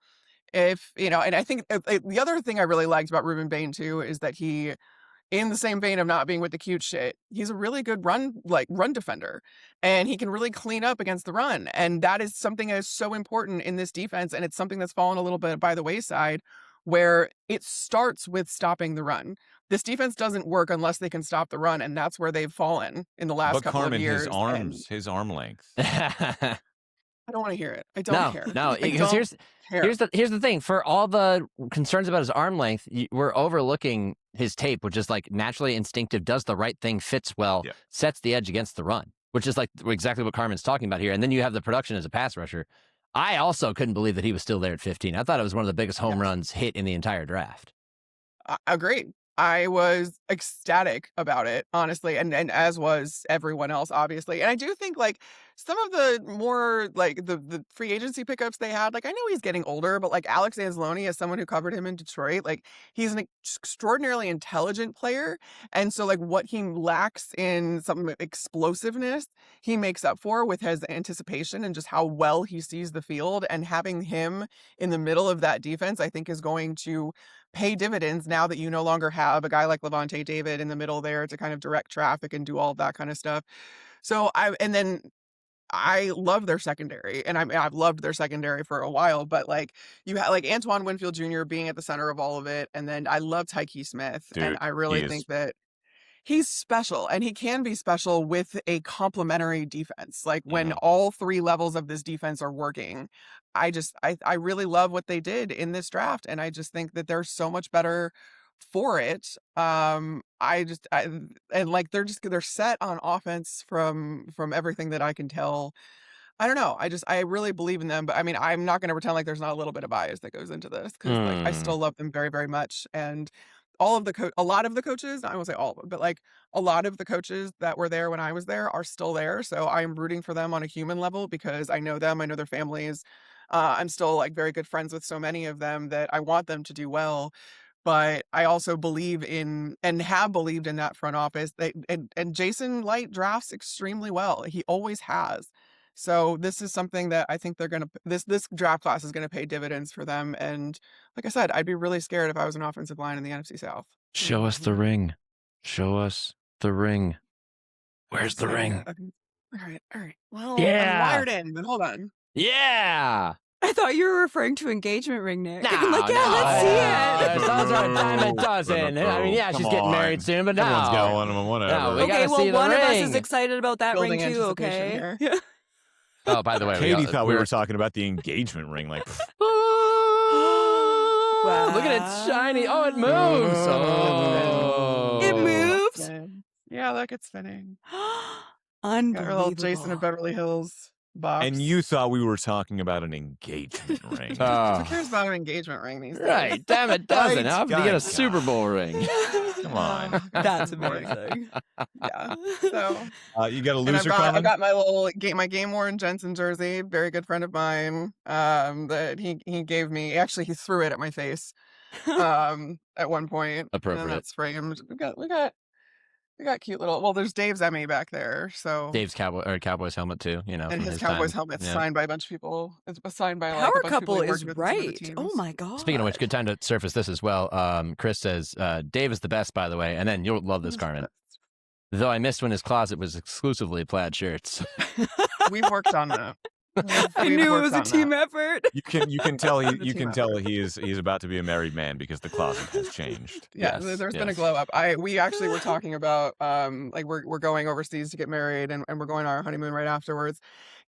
if, and I think the other thing I really liked about Ruben Bain too is that he, in the same vein of not being with the cute shit, he's a really good run defender, and he can really clean up against the run. And that is something that is so important in this defense. And it's something that's fallen a little bit by the wayside, where it starts with stopping the run. This defense doesn't work unless they can stop the run. And that's where they've fallen in the last couple of years. His arm length. I don't want to hear it. I don't care. No, because here's the thing. For all the concerns about his arm length, we're overlooking his tape, which is like naturally instinctive, does the right thing, fits well, sets the edge against the run, which is like exactly what Carmen's talking about here. And then you have the production as a pass rusher. I also couldn't believe that he was still there at 15. I thought it was one of the biggest home runs hit in the entire draft. Agreed. I was ecstatic about it, honestly, and as was everyone else, obviously. And I do think, like, some of the more, like, the free agency pickups they had, like, I know he's getting older, but, like, Alex Anzalone, as someone who covered him in Detroit, like, he's an extraordinarily intelligent player. And so, like, what he lacks in some explosiveness, he makes up for with his anticipation and just how well he sees the field. And having him in the middle of that defense, I think, is going to pay dividends now that you no longer have a guy like Levante David in the middle there to kind of direct traffic and do all of that kind of stuff. So I love their secondary, and I've loved their secondary for a while, but like you have like Antoine Winfield Jr. being at the center of all of it. And then I love Tyke Smith. Dude, and I really think that he's special, and he can be special with a complementary defense. Like when all three levels of this defense are working, I really love what they did in this draft. And I just think that they're so much better for it. And like, they're set on offense from everything that I can tell. I don't know. I really believe in them, but I mean, I'm not going to pretend like there's not a little bit of bias that goes into this, because like I still love them very, very much. And a lot of the coaches, I won't say all of them, but like a lot of the coaches that were there when I was there are still there. So I'm rooting for them on a human level because I know them, I know their families. I'm still like very good friends with so many of them that I want them to do well. But I also believe in and have believed in that front office. And Jason Light drafts extremely well. He always has. So this is something that I think this draft class is going to pay dividends for them. And like I said, I'd be really scared if I was an offensive line in the NFC South. Show us the ring. Show us the ring. Where's the ring? All right. Well, yeah. I'm wired in, but hold on. Yeah. I thought you were referring to engagement ring, Nick. No, I'm like, let's see it. Those are a dime a dozen. I mean, yeah, she's getting married soon, but no. Everyone's got one of them, whatever. No, we okay, gotta see the one ring. of us is excited about that Building ring too, okay? Oh, by the way, Katie thought we were talking about the engagement ring. Like, Oh, look at it shiny. Oh, it moves. Oh. It moves? Yeah, like it's spinning. Unbelievable. Got our little Jason of Beverly Hills box. And you thought we were talking about an engagement ring. Who cares about an engagement ring these days? Right. Damn it, doesn't. Right, How about you get a guys. Super Bowl ring? Come on. That's amazing. Yeah. So You got a and loser, I Carmen? got my little my game worn Jensen jersey. Very good friend of mine. That he gave me. Actually, he threw it at my face. At one point. Appropriate. And that's framed. We got cute little. Well, there's Dave's Emmy back there. So Dave's Cowboys helmet too. You know, and from his Cowboys time. helmet's Yeah. signed by a bunch of people. It's signed by like Power a bunch couple of people is he worked with in some of the right. teams. Oh my god. Speaking of which, good time to surface this as well. Chris says, Dave is the best, by the way. And then you'll love this, Carmen. Though I missed when his closet was exclusively plaid shirts. We've worked on that. I knew it was a team effort. You can tell The you team can tell he's about to be a married man because the closet has changed. Yeah, Yes, there's been a yes. glow up. We actually were talking about like we're going overseas to get married and we're going on our honeymoon right afterwards.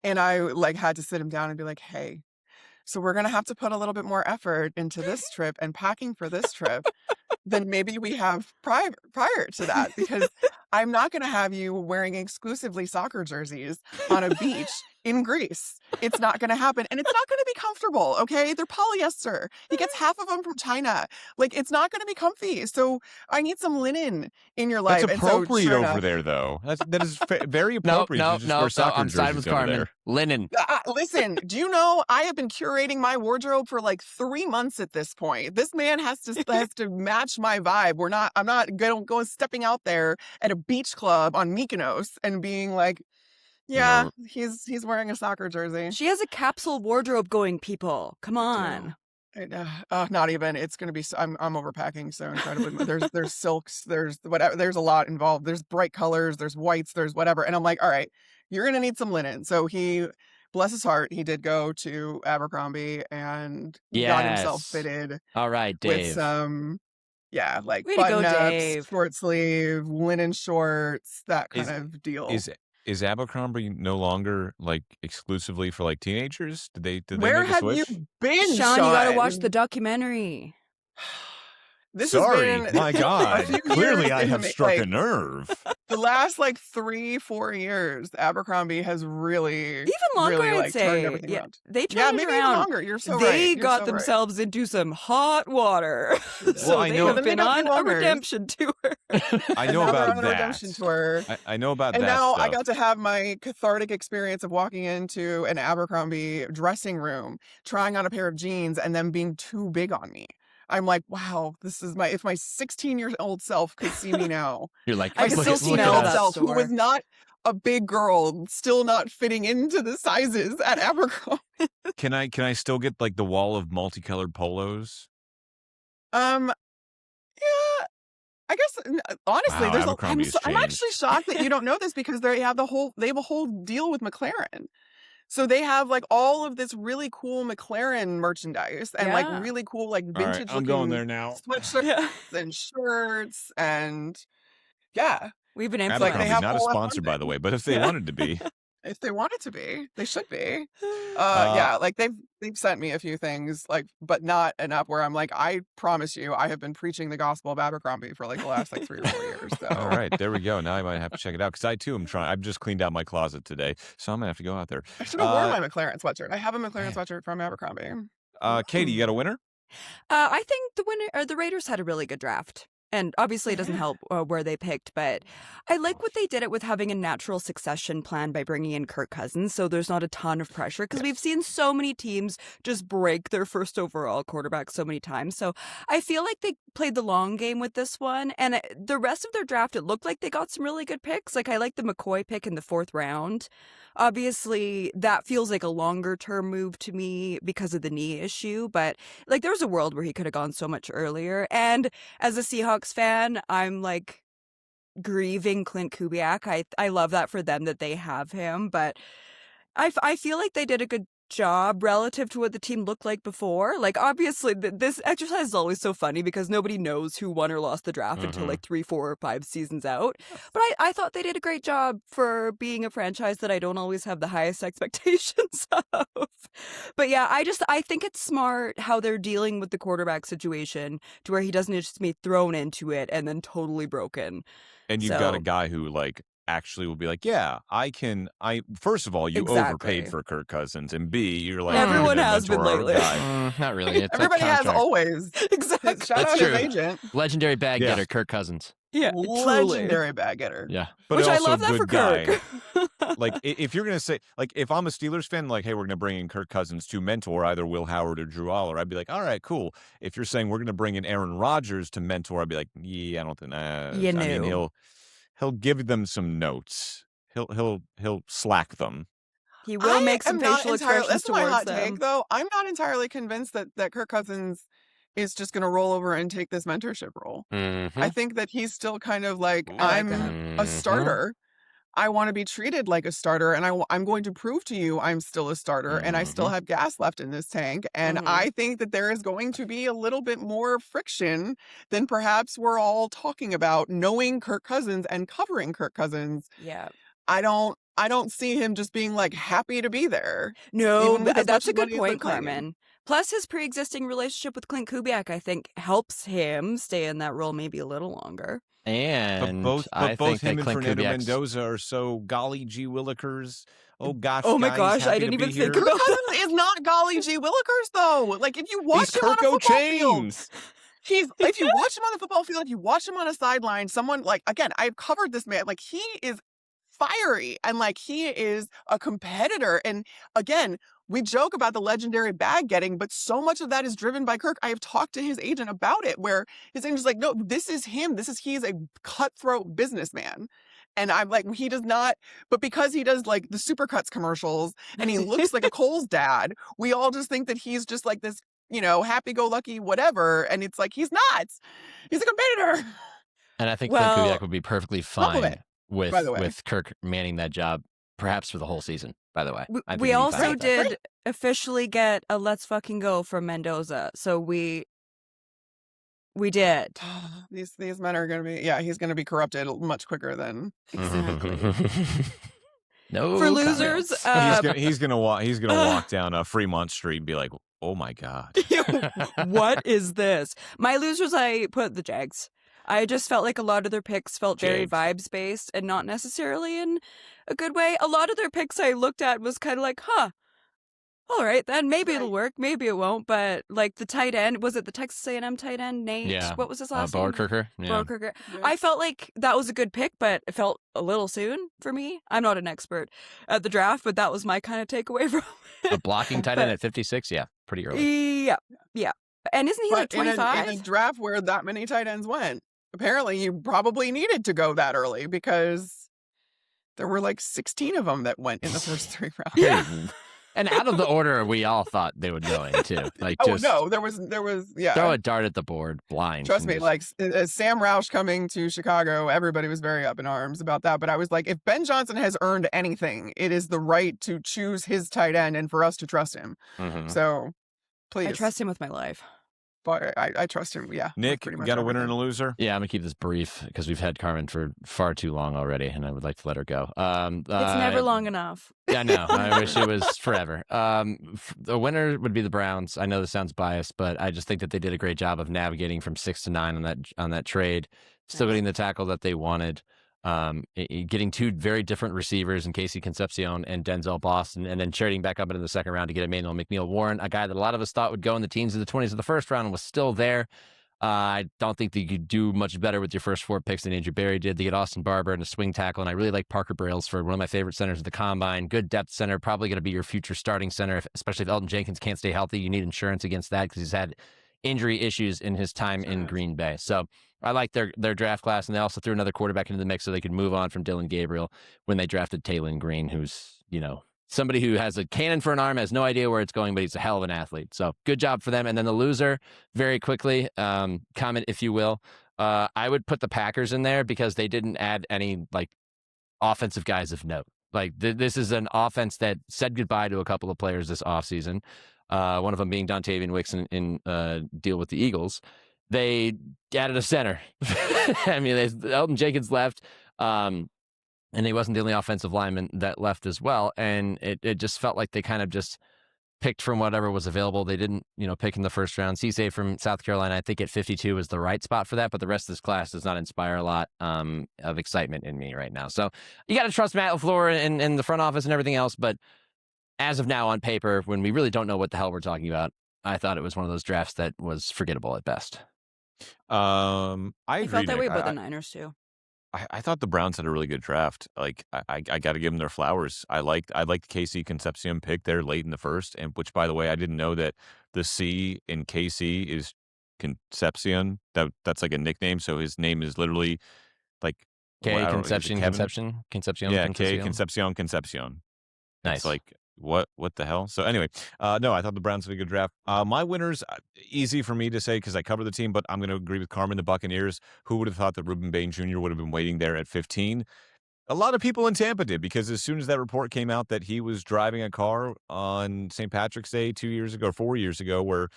And I like had to sit him down and be like, hey, so we're gonna have to put a little bit more effort into this trip and packing for this trip than maybe we have prior to that, because I'm not gonna have you wearing exclusively soccer jerseys on a beach in Greece. It's not going to happen. And it's not going to be comfortable, okay? They're polyester. He gets half of them from China. Like, it's not going to be comfy. So I need some linen in your life. That's And so, appropriate sure over enough, there, though. That is very No, appropriate. no, to just no. wear soccer I'm side jerseys with over Carmen. there. Linen. listen, do you know I have been curating my wardrobe for like 3 months at this point? This man has to match my vibe. I'm not going stepping out there at a beach club on Mykonos and being like, yeah, he's wearing a soccer jersey. She has a capsule wardrobe going, people. Come on. Not even. It's gonna be. I'm overpacking so incredibly. There's silks. There's whatever. There's a lot involved. There's bright colors. There's whites. There's whatever. And I'm like, all right, you're gonna need some linen. So he, bless his heart, he did go to Abercrombie and got himself fitted. All right, Dave. With some, like Way to go, button-ups, Dave. short sleeve, linen shorts, that kind of deal. Is Abercrombie no longer like exclusively for like teenagers? Did they Where make a have switch? you been, Sean, you gotta watch the documentary. Sorry, has been my God. a few Clearly, years I in have the- struck like, a nerve. The last 3-4 years, Abercrombie has really, Even longer, really, I'd turned say. everything Yeah, around. they Yeah, turned it maybe even around. longer. You're so right. They You're got so right. themselves into some hot water. So I they know. have Then they been got on the a owners. redemption tour. I know And now they're about on a that. redemption tour. I know about And that now stuff. I got to have my cathartic experience of walking into an Abercrombie dressing room, trying on a pair of jeans, and them being too big on me. I'm like, wow, this is if my 16-year-old self could see me now. You're like, I can look still at- see look now at old that us. self who store. was not a big girl, still not fitting into the sizes at Abercrombie. Can I still get like the wall of multicolored polos? Yeah, I guess honestly, Wow, Abercrombie has I'm actually changed. shocked that you don't know this because they have a whole deal with McLaren. So they have like all of this really cool McLaren merchandise and Yeah. like really cool like All right, vintage I'm going looking there now. sweatshirts Yeah. and shirts and yeah, We've been like, influenced. they Abercrombie's have not a all that sponsor, by the funding. way, but if they Yeah. wanted to be, if they wanted to be, they should be. Uh, Yeah, like they've sent me a few things, like, but not enough where I'm like, I promise you, I have been preaching the gospel of Abercrombie for like the last 3 or 4 years. So all right, there we go. Now I might have to check it out because I too am trying. I've just cleaned out my closet today, so I'm gonna have to go out there. I should have worn my McLaren sweatshirt. I have a McLaren sweatshirt from Abercrombie. Katie, you got a winner? I think the Raiders had a really good draft. And obviously it doesn't help where they picked, but I like what they did it with having a natural succession plan by bringing in Kirk Cousins, so there's not a ton of pressure, because we've seen so many teams just break their first overall quarterback so many times. So I feel like they played the long game with this one, and the rest of their draft, it looked like they got some really good picks. Like I like the McCoy pick in the 4th round. Obviously, that feels like a longer-term move to me because of the knee issue, but like there was a world where he could have gone so much earlier. And as a Seahawks fan, I'm like grieving Clint Kubiak. I love that for them that they have him, but I feel like they did a good job relative to what the team looked like before. Like, obviously, this exercise is always so funny because nobody knows who won or lost the draft until like 3, 4, or 5 seasons out. But I thought they did a great job for being a franchise that I don't always have the highest expectations of. But yeah, I think it's smart how they're dealing with the quarterback situation to where he doesn't just be thrown into it and then totally broken. And you've got a guy who like actually will be like, yeah, first of all, you overpaid for Kirk Cousins, and B, you're like, everyone has been lately. Not really. It's everybody has always. Exactly. Shout out his agent. Legendary bag getter, Kirk Cousins. Yeah, legendary bag getter. Yeah, but which also I love that for Kirk. Like, if you're gonna say, like, if I'm a Steelers fan, like, hey, we're gonna bring in Kirk Cousins to mentor either Will Howard or Drew Aller, I'd be like, all right, cool. If you're saying we're gonna bring in Aaron Rodgers to mentor, I'd be like, yeah, I don't think. I mean, he'll give them some notes. He'll slack them. He will make some facial expressions that's towards my hot them. take, though. I'm not entirely convinced that Kirk Cousins is just going to roll over and take this mentorship role. I think that he's still kind of like, I'm a starter. I want to be treated like a starter, and I'm going to prove to you I'm still a starter, and I still have gas left in this tank. And I think that there is going to be a little bit more friction than perhaps we're all talking about, knowing Kirk Cousins and covering Kirk Cousins. Yeah. I don't see him just being like happy to be there. No, that's a good point, Carmen. Plus, his pre-existing relationship with Clint Kubiak, I think, helps him stay in that role maybe a little longer. And both him and Fernando Kubiak's... Mendoza are so golly gee willikers. Oh gosh! Oh my guys, gosh! I didn't even think about Kirk Cousins is not golly gee willikers though. Like, if you watch him on a football field, if you watch him on the football field, if you watch him on a sideline, someone like, again, I've covered this man. Like, he is fiery and like he is a competitor. And again, we joke about the legendary bag getting, but so much of that is driven by Kirk. I have talked to his agent about it, where his agent's like, no, this is him. He's a cutthroat businessman. And I'm like, he does not, but because he does like the Supercuts commercials and he looks like a Cole's dad, we all just think that he's just like this, happy-go-lucky whatever. And it's like, he's not. He's a competitor. And I think Clint Kubiak would be perfectly fine with Kirk manning that job, perhaps for the whole season, by the way. We also did officially get a let's fucking go from Mendoza. So we did. These men are going to be, he's going to be corrupted much quicker than. Exactly. No, for losers, he's gonna walk down Fremont Street and be like, "Oh my god, what is this?" My losers, I put the Jags. I just felt like a lot of their picks felt very vibes based and not necessarily in a good way. A lot of their picks I looked at was kind of like, all right, then maybe it'll work, maybe it won't. But like the tight end, was it the Texas A&M tight end, Nate? Yeah. What was his last name? Boerkircher. Yeah. Boerkircher. I felt like that was a good pick, but it felt a little soon for me. I'm not an expert at the draft, but that was my kind of takeaway from it. A blocking tight end at 56, pretty early. Yeah. And isn't he like 25? In a draft where that many tight ends went, apparently you probably needed to go that early because there were like 16 of them that went in the first 3 rounds. Yeah. And out of the order we all thought they would go in too. Like, there was throw a dart at the board blind. Trust me, like Sam Roush coming to Chicago, everybody was very up in arms about that. But I was like, if Ben Johnson has earned anything, it is the right to choose his tight end and for us to trust him. So please, I trust him with my life. But I trust him. Yeah. Nick, you got a winner and a loser? Yeah, I'm gonna keep this brief because we've had Carmen for far too long already, and I would like to let her go. It's never long enough. Yeah, I know. I wish it was forever. The winner would be the Browns. I know this sounds biased, but I just think that they did a great job of navigating from 6 to 9 on that trade, still getting the tackle that they wanted. Getting 2 very different receivers in Casey Concepcion and Denzel Boston, and then trading back up into the second round to get Emmanuel McNeil-Warren, a guy that a lot of us thought would go in the teens or the 20s of the first round and was still there. I don't think that you could do much better with your first 4 picks than Andrew Barie did. They get Austin Barber and a swing tackle, and I really like Parker Brailsford, one of my favorite centers of the combine. Good depth center, probably going to be your future starting center, especially if Elton Jenkins can't stay healthy. You need insurance against that because he's had injury issues in his time in Green Bay. So I like their draft class, and they also threw another quarterback into the mix so they could move on from Dylan Gabriel when they drafted Taylon Green, who's, somebody who has a cannon for an arm, has no idea where it's going, but he's a hell of an athlete. So good job for them. And then the loser, very quickly, comment if you will. I would put the Packers in there because they didn't add any offensive guys of note. Like this is an offense that said goodbye to a couple of players this offseason. One of them being Dontavian Wicks in deal with the Eagles. They added a center. I mean, Elton Jenkins left, and he wasn't the only offensive lineman that left as well. And it just felt like they kind of just picked from whatever was available. They didn't, pick in the first round. Cisse from South Carolina, I think at 52 was the right spot for that, but the rest of this class does not inspire a lot of excitement in me right now. So you got to trust Matt LaFleur and the front office and everything else, but as of now on paper, when we really don't know what the hell we're talking about, I thought it was one of those drafts that was forgettable at best. I agree, felt that Nick. way about the Niners too. I thought the Browns had a really good draft. Like I got to give them their flowers. I liked the KC Concepcion pick there late in the first, and which, by the way, I didn't know that the C in KC is Concepcion. That's like a nickname. So his name is literally like Concepcion. Yeah, K Concepcion. Nice. It's like what the hell? So anyway, no, I thought the Browns had a good draft. My winners, easy for me to say because I cover the team, but I'm going to agree with Carmen. The Buccaneers. Who would have thought that Reuben Bain Jr. would have been waiting there at 15? A lot of people in Tampa did, because as soon as that report came out that he was driving a car on St. Patrick's Day 2 years ago, 4 years ago,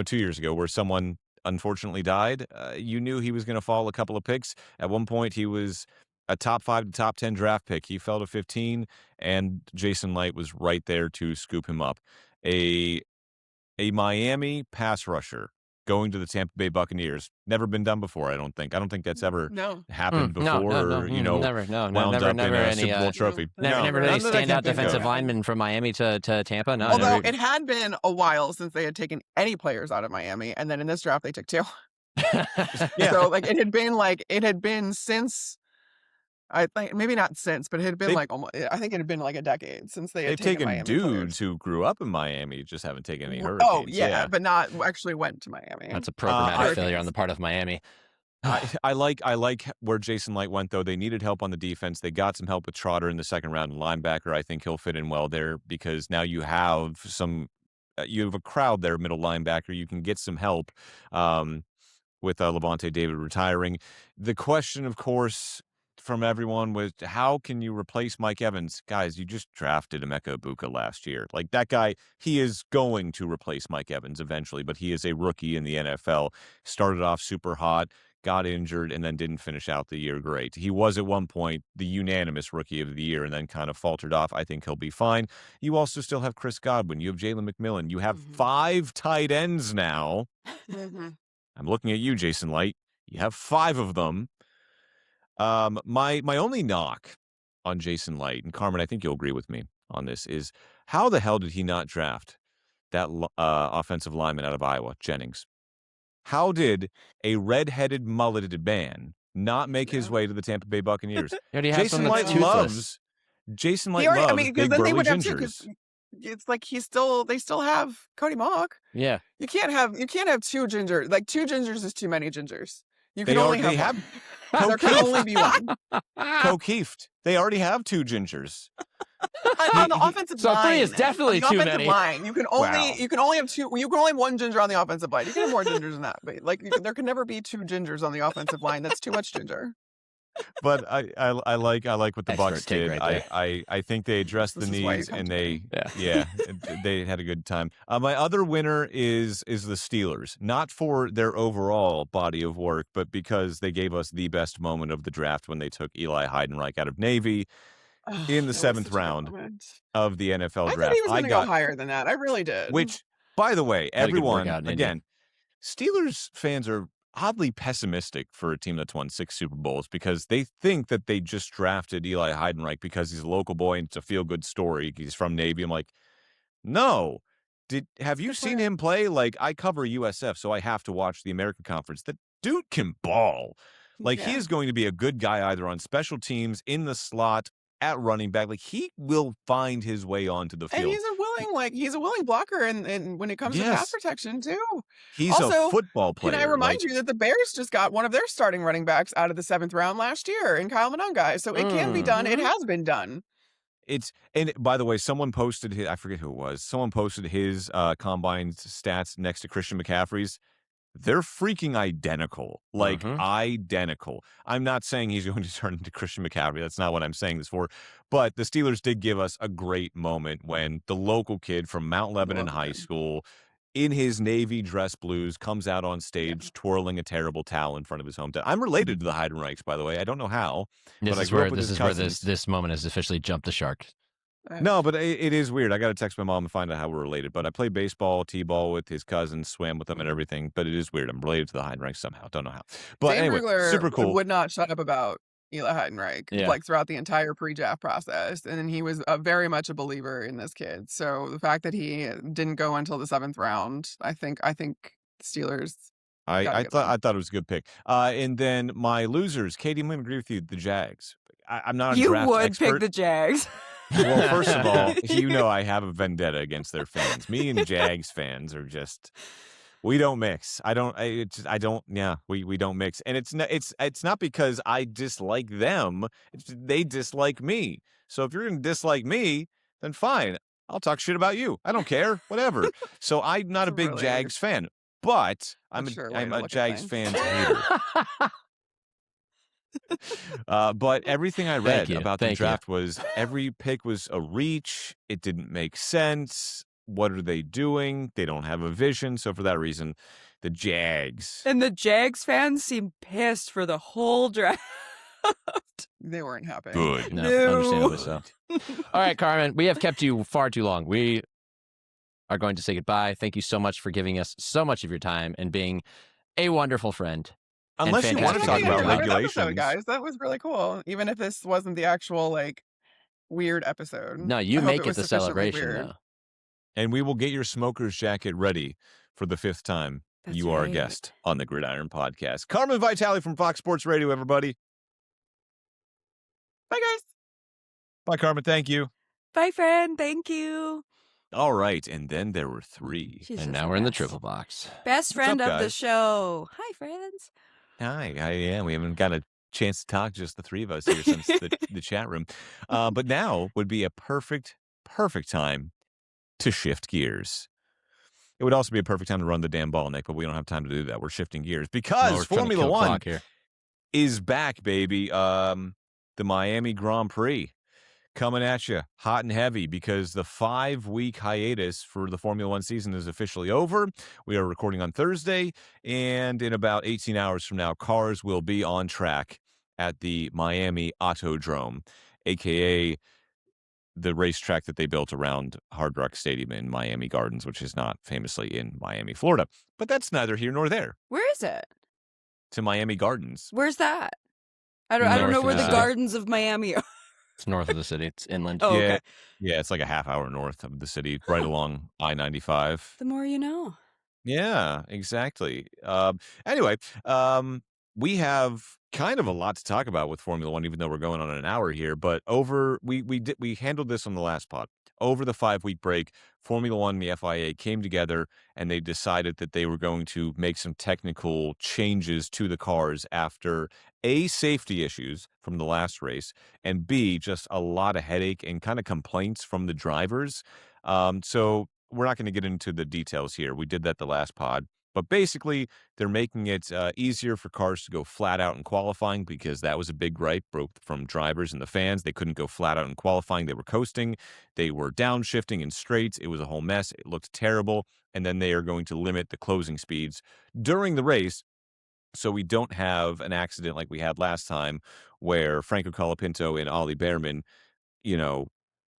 2 years ago, where someone unfortunately died, you knew he was going to fall a couple of picks. At one point, he was a top 5 to top 10 draft pick. He fell to 15, and Jason Light was right there to scoop him up. A Miami pass rusher going to the Tampa Bay Buccaneers. Never been done before, I don't think. I don't think that's ever happened before. Never, wound up in a Super Bowl trophy. Never any standout defensive lineman from Miami to Tampa. No, although it had been a while since they had taken any players out of Miami, and then in this draft they took 2. So it had been since. I think maybe not since, but it had been I think it had been like a decade since they've taken Miami dudes players. who grew up in Miami, just haven't taken any Hurricanes. Oh yeah, but not actually went to Miami. That's a programmatic failure on the part of Miami. I like where Jason Light went, though. They needed help on the defense. They got some help with Trotter in the second round linebacker. I think he'll fit in well there, because now you have a crowd there, middle linebacker. You can get some help with Levante David retiring. The question, of course, from everyone was, how can you replace Mike Evans? Guys, you just drafted Emeka Egbuka last year. Like, that guy, he is going to replace Mike Evans eventually, but he is a rookie in the NFL. Started off super hot, got injured, and then didn't finish out the year great. He was at one point the unanimous rookie of the year and then kind of faltered off. I think he'll be fine. You also still have Chris Godwin. You have Jalen McMillan. You have 5 tight ends now. I'm looking at you, Jason Light. You have 5 of them. My only knock on Jason Light, and Carmen, I think you'll agree with me on this, is how the hell did he not draft that offensive lineman out of Iowa, Jennings? How did a red-headed, mulleted man not make his way to the Tampa Bay Buccaneers? Jason Light loves big burly gingers. It's like they still have Cody Mock. Yeah. You can't have 2 gingers. Like, 2 gingers is too many gingers. You can only have one. There can only be one. Cokeefed. They already have 2 gingers. On the offensive line. So 3 is definitely too many. Line, you can only have 2. You can only have 1 ginger on the offensive line. You can have more gingers than that, but there can never be 2 gingers on the offensive line. That's too much ginger. But I like what the Bucs did. Right, I think they addressed the needs, and they had a good time. My other winner is the Steelers, not for their overall body of work, but because they gave us the best moment of the draft when they took Eli Heidenreich out of Navy in the 7th round of the NFL draft. I thought he was going to go higher than that. I really did. Which, by the way, everyone, again, Steelers fans are oddly pessimistic for a team that's won 6 Super Bowls, because they think that they just drafted Eli Heidenreich because he's a local boy and it's a feel-good story. He's from Navy. I'm like, no. Have you seen him play? Like, I cover USF, so I have to watch the American Conference. The dude can ball. Like, he is going to be a good guy either on special teams, in the slot, at running back. Like, he will find his way onto the field. And he's a willing blocker, and when it comes to pass protection too. He's also a football player. Can I remind you that the Bears just got one of their starting running backs out of the 7th round last year in Kyle Monungai. So it can be done. It has been done. And by the way, someone posted I forget who it was. Someone posted his combine stats next to Christian McCaffrey's. they're freaking identical, like identical. I'm not saying he's going to turn into Christian McCaffrey. That's not what I'm saying this for. But the Steelers did give us a great moment when the local kid from Mount Lebanon High School in his navy dress blues comes out on stage twirling a terrible towel in front of his hometown. I'm related to the Heidenreichs, by the way. I don't know how. This is where this moment has officially jumped the shark. No, but it is weird. I got to text my mom and find out how we're related. But I played baseball, t-ball with his cousins, swam with them and everything. But it is weird. I'm related to the Heidenreichs somehow. Don't know how. But Dan anyway, Brugler super cool. would not shut up about Eli Heidenreich like throughout the entire pre-draft process, and he was very much a believer in this kid. So the fact that he didn't go until the 7th round, I think Steelers. I thought it was a good pick. And then my losers, Katie, I'm going to agree with you. The Jags. I'm not a draft expert. You would pick the Jags. Well, first of all, you know I have a vendetta against their fans. Me and Jags fans are just, we don't mix. We don't mix. And it's not because I dislike them. They dislike me. So if you're going to dislike me, then fine. I'll talk shit about you. I don't care. Whatever. So I'm not a big Jags fan, but I'm a Jags fan hater. But everything I read about the draft was every pick was a reach. It didn't make sense. What are they doing? They don't have a vision. So for that reason, the Jags. And the Jags fans seem pissed for the whole draft. They weren't happy. Good. No. Understandably so. All right, Carmen, we have kept you far too long. We are going to say goodbye. Thank you so much for giving us so much of your time and being a wonderful friend. Unless you want to talk about regulations. Guys, that was really cool. Even if this wasn't the actual weird episode. No, you make it the celebration though. And we will get your smoker's jacket ready for the 5th time. That's you are a guest on the Gridiron Podcast. Carmen Vitali from Fox Sports Radio, everybody. Bye, guys. Bye, Carmen. Thank you. Bye, friend. Thank you. All right. And then there were 3. And now we're in the triple box. Best friend of the show. Hi, friends. Hi. We haven't got a chance to talk, just the 3 of us here since the chat room. But now would be a perfect time to shift gears. It would also be a perfect time to run the damn ball, Nick, but we don't have time to do that. We're shifting gears because Formula One is back, baby. The Miami Grand Prix coming at you hot and heavy because the 5-week hiatus for the Formula One season is officially over. We are recording on Thursday, and in about 18 hours from now, cars will be on track at the Miami Autodrome, a.k.a. the racetrack that they built around Hard Rock Stadium in Miami Gardens, which is not famously in Miami, Florida. But that's neither here nor there. Where is it? To Miami Gardens. Where's that? I don't know where the gardens of Miami are. It's north of the city. It's inland. Oh, okay. Yeah, it's like a half hour north of the city, right along I-95. The more you know. Yeah, exactly. Anyway, we have kind of a lot to talk about with Formula One, even though we're going on an hour here. But we handled this on the last pod. Over the 5-week break, Formula One and the FIA came together and they decided that they were going to make some technical changes to the cars after A, safety issues from the last race, and B, just a lot of headache and kind of complaints from the drivers. So we're not going to get into the details here. We did that the last pod. But basically, they're making it easier for cars to go flat out in qualifying because that was a big gripe from drivers and the fans. They couldn't go flat out in qualifying. They were coasting. They were downshifting in straights. It was a whole mess. It looked terrible. And then they are going to limit the closing speeds during the race so we don't have an accident like we had last time where Franco Colapinto and Ollie Behrman,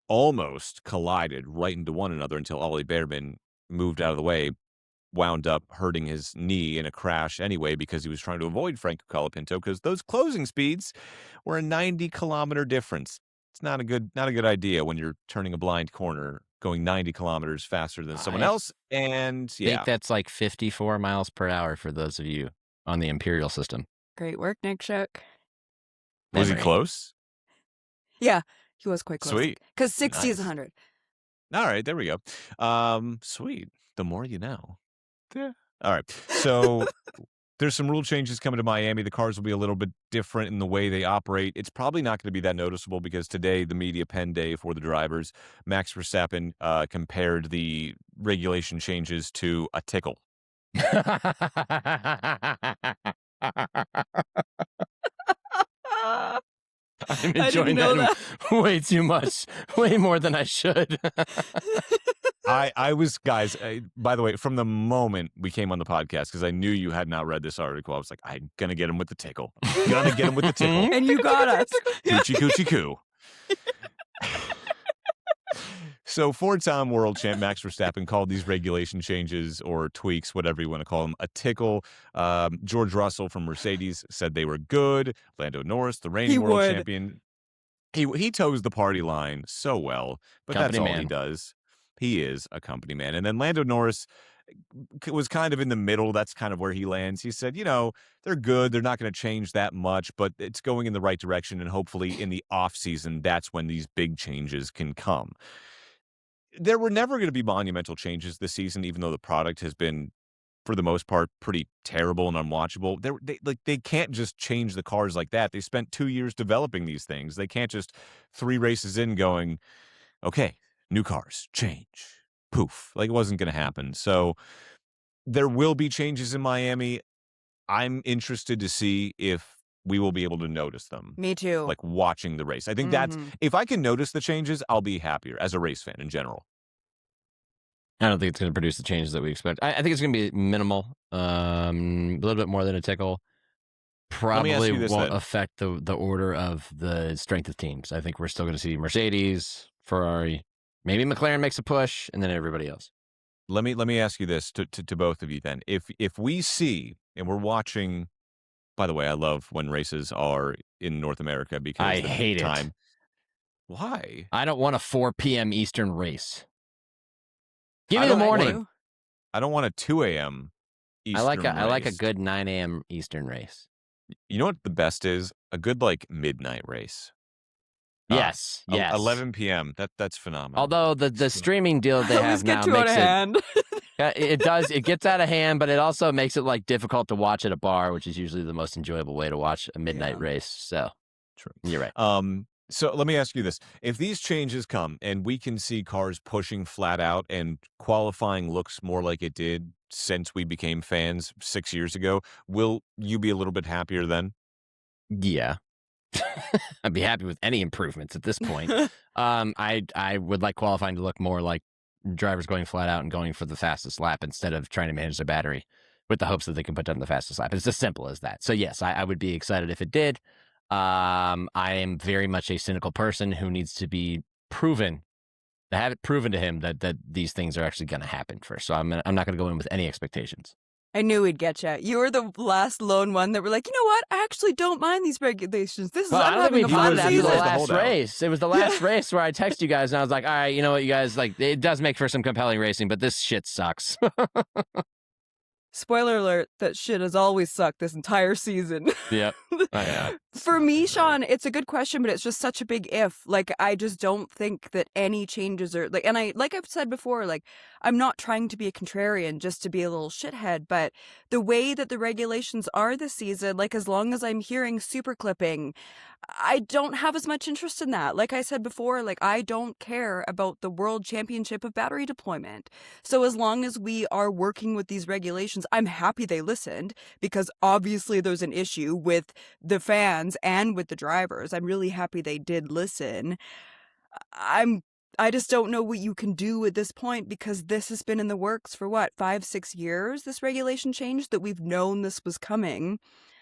almost collided right into one another until Ollie Behrman moved out of the way, wound up hurting his knee in a crash anyway because he was trying to avoid Franco Colapinto because those closing speeds were a 90-kilometer difference. It's not a good idea when you're turning a blind corner going 90 kilometers faster than someone else. And I think that's like 54 miles per hour for those of you on the Imperial system. Great work, Nick Shook. Was he close? Yeah, he was quite close. Sweet. Because 60 is 100. All right, there we go. Sweet. The more you know. Yeah. All right. So there's some rule changes coming to Miami. The cars will be a little bit different in the way they operate. It's probably not going to be that noticeable because today, the media pen day for the drivers, Max Verstappen compared the regulation changes to a tickle. I'm enjoying that way too much, way more than I should. I was, guys, by the way, from the moment we came on the podcast, because I knew you had not read this article, I was like, I'm going to get him with the tickle. I'm going to get him with the tickle. And you got us. Coochie, coochie, coo. So, four-time world champ Max Verstappen called these regulation changes or tweaks, whatever you want to call them, a tickle. George Russell from Mercedes said they were good. Lando Norris, the reigning world champion, he toes the party line so well, but that's all he does. He is a company man. And then Lando Norris was kind of in the middle. That's kind of where he lands. He said, they're good. They're not going to change that much, but it's going in the right direction. And hopefully in the off season, that's when these big changes can come. There were never going to be monumental changes this season, even though the product has been, for the most part, pretty terrible and unwatchable. They can't just change the cars like that. They spent 2 years developing these things. They can't just 3 races in going, okay, new cars, change, poof. It wasn't going to happen. So there will be changes in Miami. I'm interested to see if we will be able to notice them. Me too. Watching the race. I think that's, if I can notice the changes, I'll be happier as a race fan in general. I don't think it's going to produce the changes that we expect. I think it's going to be minimal, a little bit more than a tickle. Probably won't affect the order of the strength of teams. I think we're still going to see Mercedes, Ferrari, maybe McLaren makes a push, and then everybody else. Let me ask you this to both of you then. If we see, and we're watching, by the way, I love when races are in North America because I hate it. Why? I don't want a 4 p.m. Eastern race. Give me the morning. I don't want a 2 a.m. Eastern race. I like a good 9 a.m. Eastern race. You know what the best is? A good midnight race. Yes. 11 p.m. That's phenomenal. Although the streaming deal they have now makes it does. It gets out of hand, but it also makes it difficult to watch at a bar, which is usually the most enjoyable way to watch a midnight race. So true. You're right. So let me ask you this. If these changes come and we can see cars pushing flat out and qualifying looks more like it did since we became fans 6 years ago, will you be a little bit happier then? Yeah. I'd be happy with any improvements at this point. I would like qualifying to look more like drivers going flat out and going for the fastest lap instead of trying to manage their battery with the hopes that they can put down the fastest lap. It's as simple as that. So yes, I would be excited if it did. I am very much a cynical person who needs to be proven, to have it proven to him that these things are actually going to happen first. So I'm not going to go in with any expectations. I knew we'd get you. You were the last lone one that were like, you know what? I actually don't mind these regulations. I'm having a fun season. It was the last race. It was the last race where I texted you guys and I was like, all right, you know what, you guys, it does make for some compelling racing, but this shit sucks. Spoiler alert, that shit has always sucked this entire season. Yep. For me, Sean, it's a good question, but it's just such a big if. I just don't think that any changes are and I've said before, I'm not trying to be a contrarian just to be a little shithead, but the way that the regulations are this season, as long as I'm hearing super clipping, I don't have as much interest in that. Like I said before, I don't care about the world championship of battery deployment. So as long as we are working with these regulations, I'm happy they listened, because obviously there's an issue with the fans and with the drivers. I'm really happy they did listen. I just don't know what you can do at this point, because this has been in the works for 5-6 years, this regulation change, that we've known this was coming.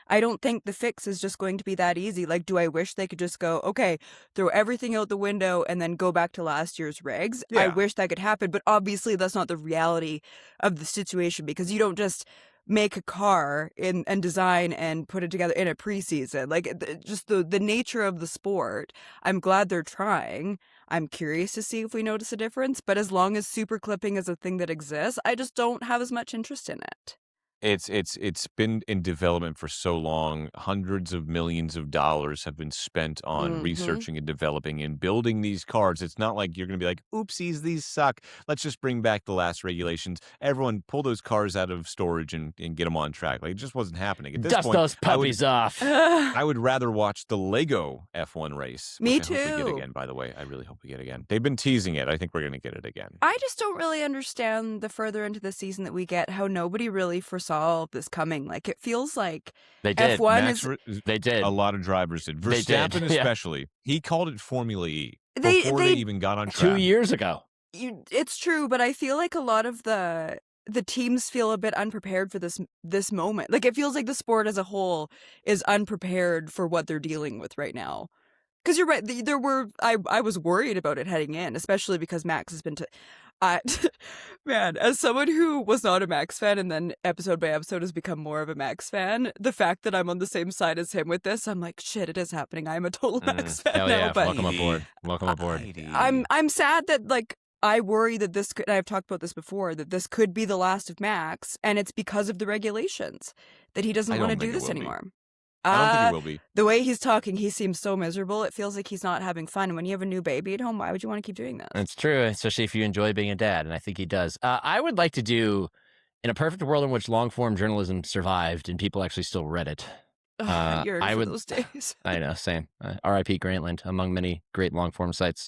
I don't think the fix is just going to be that easy. Do I wish they could just go, okay, throw everything out the window and then go back to last year's regs? Yeah. I wish that could happen, but obviously that's not the reality of the situation, because you don't just make a car and design and put it together in a preseason. Just the nature of the sport. I'm glad they're trying. I'm curious to see if we notice a difference, but as long as super clipping is a thing that exists, I just don't have as much interest in it. It's been in development for so long. Hundreds of millions of dollars have been spent on researching and developing and building these cars. It's not like you're going to be like, oopsies, these suck. Let's just bring back the last regulations. Everyone pull those cars out of storage and get them on track. Like, it just wasn't happening. At this Dust point, those puppies off. I would rather watch the Lego F1 race. Me which I hope we too. get again, by the way. I really hope we get again. They've been teasing it. I think we're going to get it again. I just don't really understand the further into the season that we get how nobody really foresaw this coming. Like, it feels like They did. F1 They did. A lot of drivers did. They did, Verstappen yeah. especially. He called it Formula E They- before they- they even got on track. 2 years ago. It's true, but I feel like a lot of the teams feel a bit unprepared for this moment. Like, it feels like the sport as a whole is unprepared for what they're dealing with right now. Because you're right, I was worried about it heading in, especially because Max has been man, as someone who was not a Max fan and then episode by episode has become more of a Max fan, the fact that I'm on the same side as him with this, I'm like, shit, it is happening. I'm a total Max fan Hell now. yeah. But Welcome aboard. Welcome aboard. I'm sad that, like, I worry that this could, I've talked about this before, that this could be the last of Max, and it's because of the regulations that he doesn't I want to don't do think it this will be. anymore. I don't think it will be. The way he's talking, he seems so miserable. It feels like he's not having fun. And when you have a new baby at home, why would you want to keep doing this? It's true, especially if you enjoy being a dad, and I think he does. I would like to do, in a perfect world in which long-form journalism survived and people actually still read it. I yearn I for would- those days. I know, same. R.I.P. Grantland, among many great long-form sites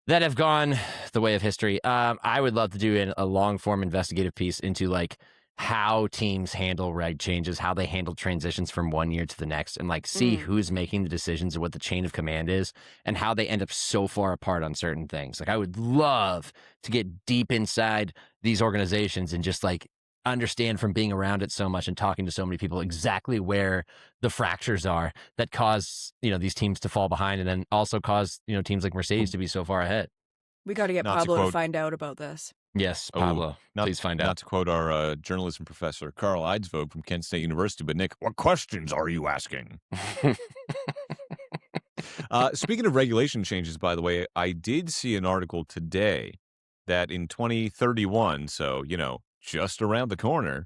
that have gone the way of history. I would love to do a long-form investigative piece into, like, how teams handle reg changes, how they handle transitions from one year to the next, and like see who's making the decisions and what the chain of command is and how they end up so far apart on certain things. Like, I would love to get deep inside these organizations and just like understand from being around it so much and talking to so many people exactly where the fractures are that cause, these teams to fall behind and then also cause, teams like Mercedes to be so far ahead. We got to get Not to Pablo to quote- find out about this. Yes, Pablo, please find out. Not to quote our journalism professor, Carl Eidsvog from Kent State University, but Nick, what questions are you asking? Speaking of regulation changes, by the way, I did see an article today that in 2031, so, just around the corner,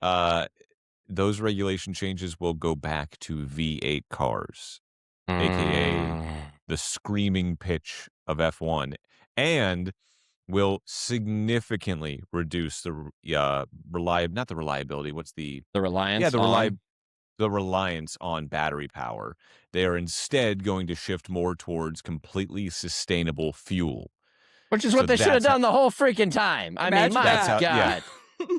those regulation changes will go back to V8 cars, aka the screaming pitch of F1, and will significantly reduce the not the reliability. What's the reliance? Yeah, the reliance on battery power. They are instead going to shift more towards completely sustainable fuel, which is what they should have done the whole freaking time. I mean, my God. Yeah.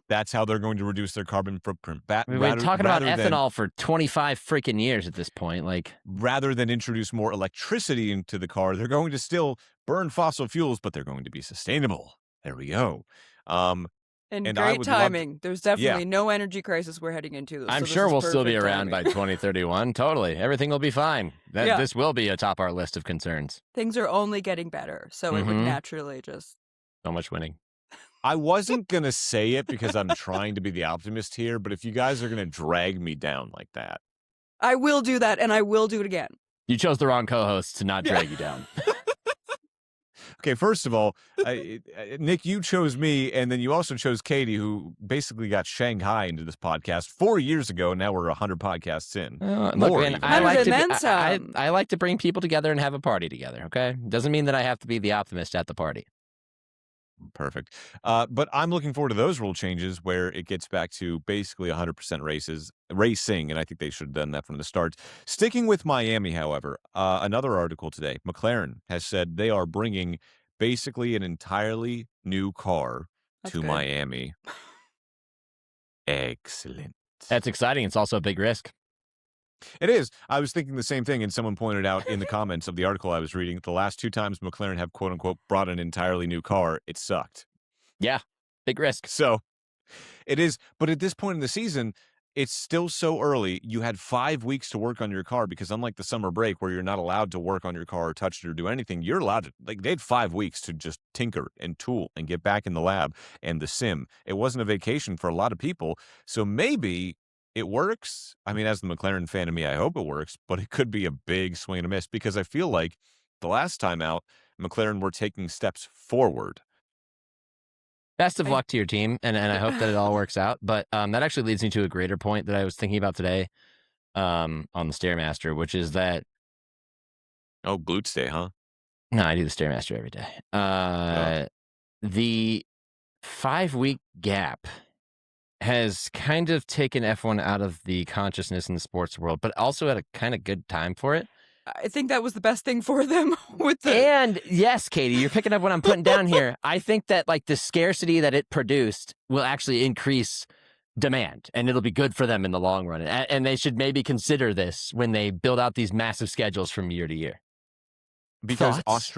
That's how they're going to reduce their carbon footprint. We've been talking about ethanol for 25 freaking years at this point. Like, rather than introduce more electricity into the car, they're going to still burn fossil fuels, but they're going to be sustainable. There we go. And great timing. There's definitely no energy crisis we're heading into. I'm sure we'll still be around by 2031. Totally. Everything will be fine. This will be atop our list of concerns. Things are only getting better. So it would naturally just... So much winning. I wasn't going to say it because I'm trying to be the optimist here, but if you guys are going to drag me down like that. I will do that, and I will do it again. You chose the wrong co-host to not drag you down. Okay, first of all, Nick, you chose me, and then you also chose Katie, who basically got Shanghai into this podcast 4 years ago, and now we're 100 podcasts in. Look, man, I like to bring people together and have a party together, okay? Doesn't mean that I have to be the optimist at the party. Perfect. But I'm looking forward to those rule changes where it gets back to basically 100% racing, and I think they should have done that from the start. Sticking with Miami, however, another article today, McLaren has said they are bringing basically an entirely new car to Miami. Excellent. That's exciting. It's also a big risk. It is. I was thinking the same thing, and someone pointed out in the comments of the article I was reading, the last two times McLaren have, quote unquote, brought an entirely new car, it sucked. Yeah, big risk. So it is. But at this point in the season, it's still so early. You had 5 weeks to work on your car because unlike the summer break where you're not allowed to work on your car or touch it or do anything, you're allowed to, they had 5 weeks to just tinker and tool and get back in the lab and the sim. It wasn't a vacation for a lot of people. So maybe it works. I mean, as the McLaren fan of me, I hope it works, but it could be a big swing and a miss because I feel like the last time out, McLaren were taking steps forward. Best of luck to your team, and I hope that it all works out. But that actually leads me to a greater point that I was thinking about today on the Stairmaster, which is that... Oh, glutes day, huh? No, I do the Stairmaster every day. The 5-week gap has kind of taken F1 out of the consciousness in the sports world, but also at a kind of good time for it. I think that was the best thing for them with the... And yes, Katie, you're picking up what I'm putting down here. I think that like the scarcity that it produced will actually increase demand, and it'll be good for them in the long run. And they should maybe consider this when they build out these massive schedules from year to year. Because Thoughts?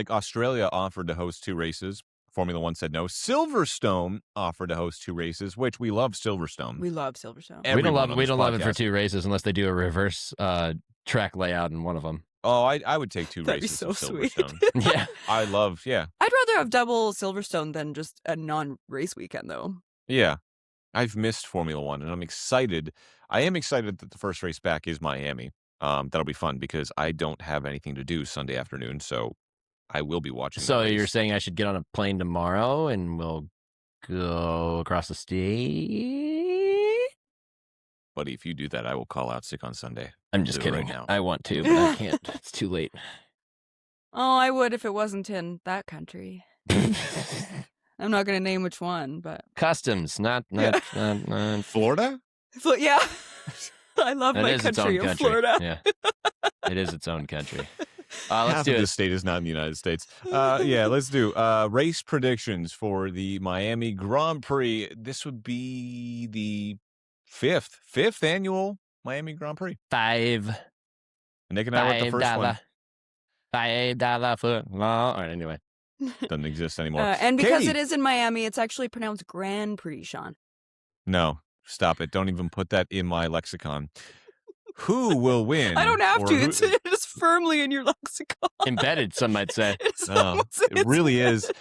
Australia offered to host 2 races. Formula One said no. Silverstone offered to host 2 races, which we love Silverstone. We love Silverstone. We don't love it for 2 races unless they do a reverse track layout in one of them. Oh, I would take 2 That'd races be of so sweet. Silverstone. Yeah. I'd rather have double Silverstone than just a non-race weekend, though. Yeah. I've missed Formula One, and I'm excited. I am excited that the first race back is Miami. That'll be fun because I don't have anything to do Sunday afternoon, so I will be watching. So you're saying I should get on a plane tomorrow and we'll go across the state? Buddy, if you do that, I will call out sick on Sunday. I'm just kidding. Right now. I want to, but I can't. It's too late. Oh, I would if it wasn't in that country. I'm not going to name which one, but... Customs, not Florida? Yeah. I love my country of Florida. Yeah. It is its own country. Let's Half do of it. the state is not in the United States. Yeah, let's do race predictions for the Miami Grand Prix. This would be the fifth annual Miami Grand Prix. 5. Nick and I were at the first one. $5 foot long. All right, anyway. Doesn't exist anymore. And because Katie. it is in Miami, it's actually pronounced Grand Prix, Sean. No, stop it. Don't even put that in my lexicon. Who will win? I don't have to. It is firmly in your lexicon. Embedded, some might say. It really is.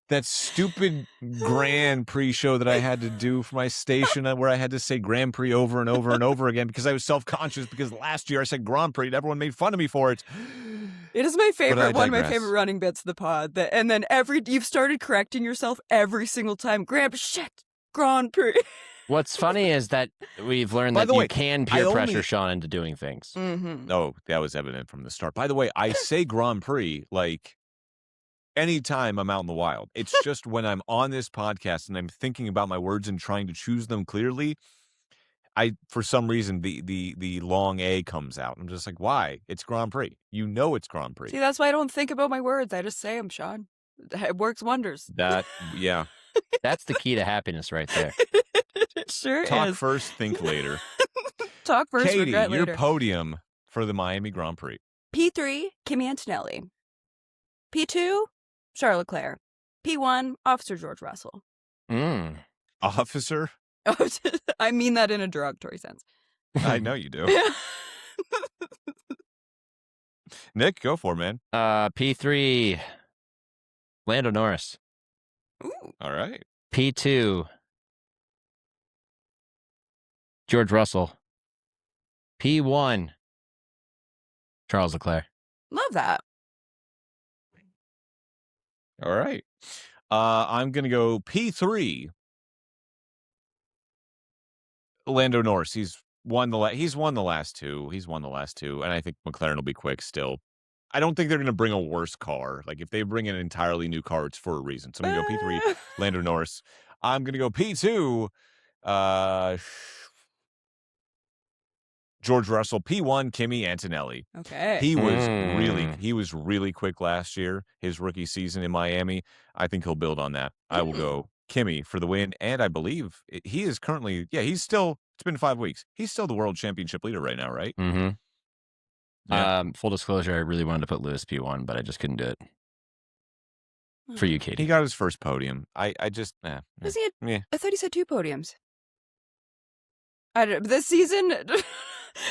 That stupid Grand Prix show that I had to do for my station where I had to say Grand Prix over and over and over again because I was self-conscious because last year I said Grand Prix and everyone made fun of me for it. It is my favorite, one of my favorite running bits of the pod. And then you've started correcting yourself every single time. Grand Prix. What's funny is that we've learned that you can peer pressure Sean into doing things. Mm-hmm. Oh, that was evident from the start. By the way, I say Grand Prix like anytime I'm out in the wild. It's just when I'm on this podcast and I'm thinking about my words and trying to choose them clearly, for some reason the long A comes out. I'm just like, why? It's Grand Prix. You know it's Grand Prix. See, that's why I don't think about my words. I just say them, Sean. It works wonders. Yeah. That's the key to happiness right there. It sure Talk is. first, think later. Talk first, Katie, regret your later. podium for the Miami Grand Prix. P3, Kimi Antonelli. P2, Charles Leclerc. P1, Officer George Russell. Officer? I mean that in a derogatory sense. I know you do. Nick, go for it, man. P3, Lando Norris. Ooh. All right. P2, George Russell. P1, Charles Leclerc. Love that. All right. I'm going to go P3. Lando Norris. He's won the last two. And I think McLaren will be quick still. I don't think they're going to bring a worse car. Like if they bring an entirely new car, it's for a reason. So I'm going to go P3, Lando Norris. I'm going to go P2, George Russell. P1, Kimi Antonelli. Okay. He was really quick last year, his rookie season in Miami. I think he'll build on that. I will go Kimi for the win. And I believe he is currently, it's been 5 weeks. He's still the world championship leader right now, right? Mm-hmm. Yeah. Full disclosure, I really wanted to put Lewis P1, but I just couldn't do it. For you, Katie. He got his first podium. I Was he I thought he said 2 podiums. This season,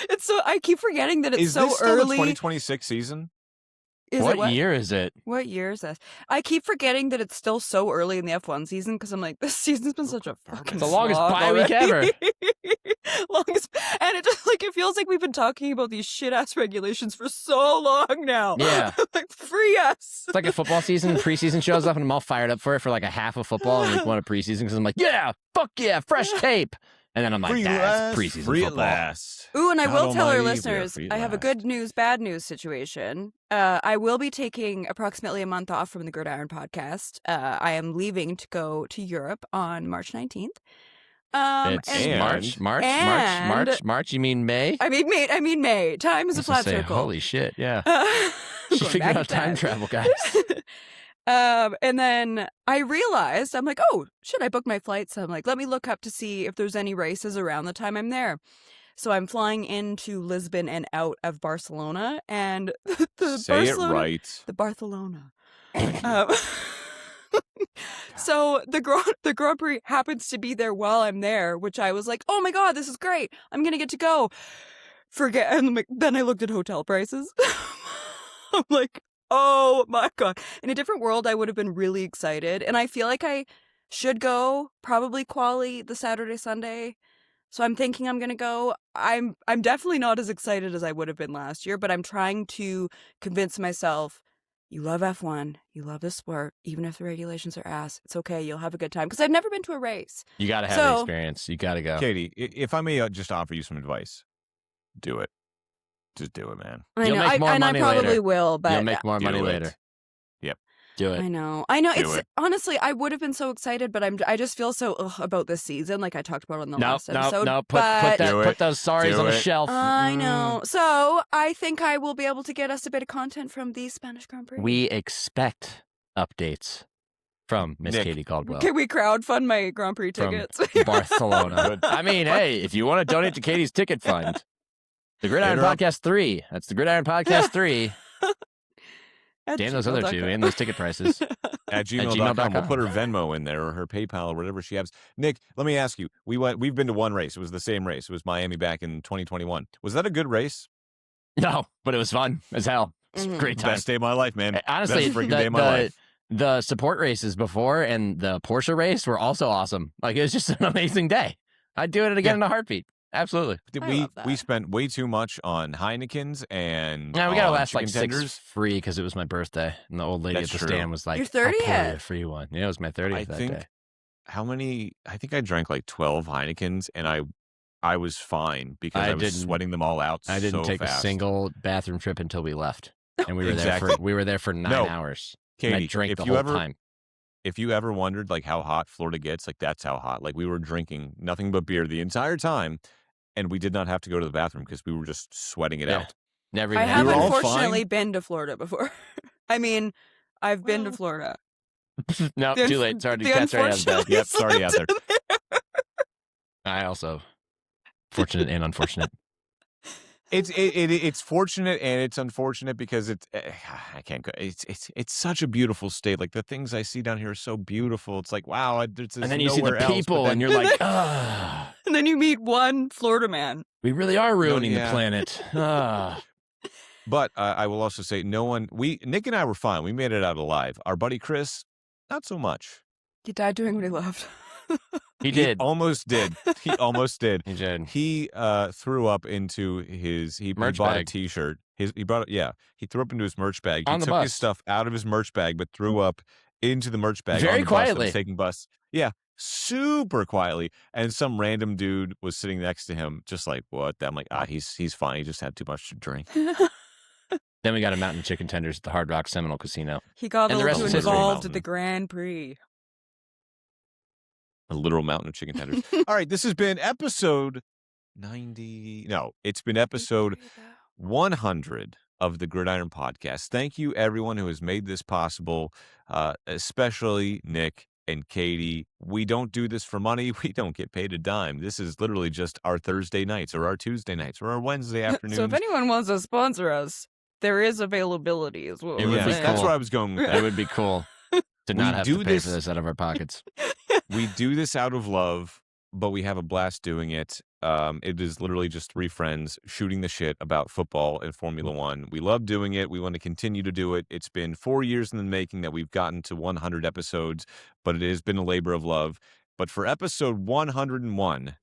it's so I keep forgetting that it's is so this still early. The 2026 season? What year is it? What year is this? I keep forgetting that it's still so early in the F1 season because I'm like, this season's been such a fucking It's the longest slog bye week already. ever. And it just like, it feels like we've been talking about these shit-ass regulations for so long now. Yeah. Like, free us. It's like a football season, preseason shows up, and I'm all fired up for it for like a half of football and week one of preseason because I'm like, yeah, fuck yeah, fresh tape. And then I'm like, that's preseason free football. At last. Ooh, and I God will tell our almighty, we are listeners, free at I have a last. good news, bad news situation. I will be taking approximately a month off from the Gridiron podcast. I am leaving to go to Europe on March 19th. It's March. You mean May? I mean May. Time is a flat circle. Holy shit! Yeah, She figured out time travel, guys. And then I realized, I'm like, oh shit, I booked my flight. So I'm like, let me look up to see if there's any races around the time I'm there. So I'm flying into Lisbon and out of Barcelona, and Say it right. The Barcelona. So the Grand Prix happens to be there while I'm there, which I was like, oh my god, this is great. I'm gonna get to go. And then I looked at hotel prices. I'm like, oh my god. In a different world, I would have been really excited. And I feel like I should go, probably quali the Saturday, Sunday. So I'm thinking I'm going to go. I'm definitely not as excited as I would have been last year, but I'm trying to convince myself, you love F1, you love the sport, even if the regulations are ass, it's okay, you'll have a good time. Because I've never been to a race. You got to have the experience. You got to go. Katie, if I may just offer you some advice, do it. Just do it, man. I You'll know, make more and I money probably later. will, but You'll make more money Do it. later. Yep. Do it. I know. Do It's it. honestly, I would have been so excited, but I just feel so about this season, like I talked about on the last episode. No. but Put those sorries on the shelf. I know. So I think I will be able to get us a bit of content from the Spanish Grand Prix. We expect updates from Miss Nick. Katie Caldwell. Can we crowdfund my Grand Prix From tickets? Barcelona. Good. I mean, hey, if you want to donate to Katie's ticket fund, the Gridiron Hit her up. Podcast 3. That's the Gridiron Podcast 3. At Damn those other two gmail.com. and those ticket prices. At gmail.com. gmail.com. We'll put her Venmo in there or her PayPal or whatever she has. Nick, let me ask you. We've been to one race. It was the same race. It was Miami back in 2021. Was that a good race? No, but it was fun as hell. It's a great time. Best day of my life, man. Honestly, Best freaking day of my life. the support races before and the Porsche race were also awesome. Like, it was just an amazing day. I'd do it again in a heartbeat. Absolutely. I love We that. spent way too much on Heinekens and Yeah, we got to on last like chicken 6 tenders. free because it was my birthday. And the old lady That's at the true. stand was like, Your I'll pour you 30th. a free one. Yeah, it was my 30th I that think day. how many? I think I drank like 12 Heinekens, and I was fine because I was didn't- sweating them all out. I didn't so take fast. a single bathroom trip until we left. And we were Exactly. there for 9 No, hours. And I Katie, drank if the you whole ever time. if you ever wondered like how hot Florida gets, like that's how hot. Like we were drinking nothing but beer the entire time, and we did not have to go to the bathroom because we were just sweating it Yeah. out. Never I even have were all unfortunately fine? been to Florida before. I mean, I've been to Well, Florida. No, The too late. It's already the cat's already out of bed. unfortunately Yep, it's already out there. slipped in I also fortunate and unfortunate. It's fortunate and it's unfortunate because I can't go. It's such a beautiful state. Like the things I see down here are so beautiful. It's like wow. There's And then you see the nowhere else, but people then- and you're like, ah, And then you meet one Florida man. we really are ruining yeah. the planet. Ah. But I will also say, Nick and I were fine. We made it out alive. Our buddy Chris, not so much. He died doing what he loved. He did. Almost did. He almost did. He did. He threw up into his. He Merch bought bag. a T-shirt. He brought it. Yeah, he threw up into his merch bag. On He the took his bus. stuff out of his merch bag, but threw up into the merch bag. Very on the bus that was quietly. taking bus. Yeah, super quietly. And some random dude was sitting next to him, just like what? I'm like, he's fine. He just had too much to drink. Then we got a mountain chicken tenders at the Hard Rock Seminole Casino. He got And a the rest little is too history. involved at Mountain. the Grand Prix. A literal mountain of chicken tenders. All right, this has been episode 90. No, it's been episode 100 of the Gridiron Podcast. Thank you, everyone who has made this possible, especially Nick and Katie. We don't do this for money. We don't get paid a dime. This is literally just our Thursday nights or our Tuesday nights or our Wednesday afternoons. So if anyone wants to sponsor us, there is availability as well. It would be That's cool. where I was going with It that. would be cool to We not have do to pay this- for this out of our pockets. We do this out of love, but we have a blast doing it. It is literally just 3 friends shooting the shit about football and Formula One. We love doing it. We want to continue to do it. It's been 4 years in the making that we've gotten to 100 episodes, but it has been a labor of love. But for episode 101,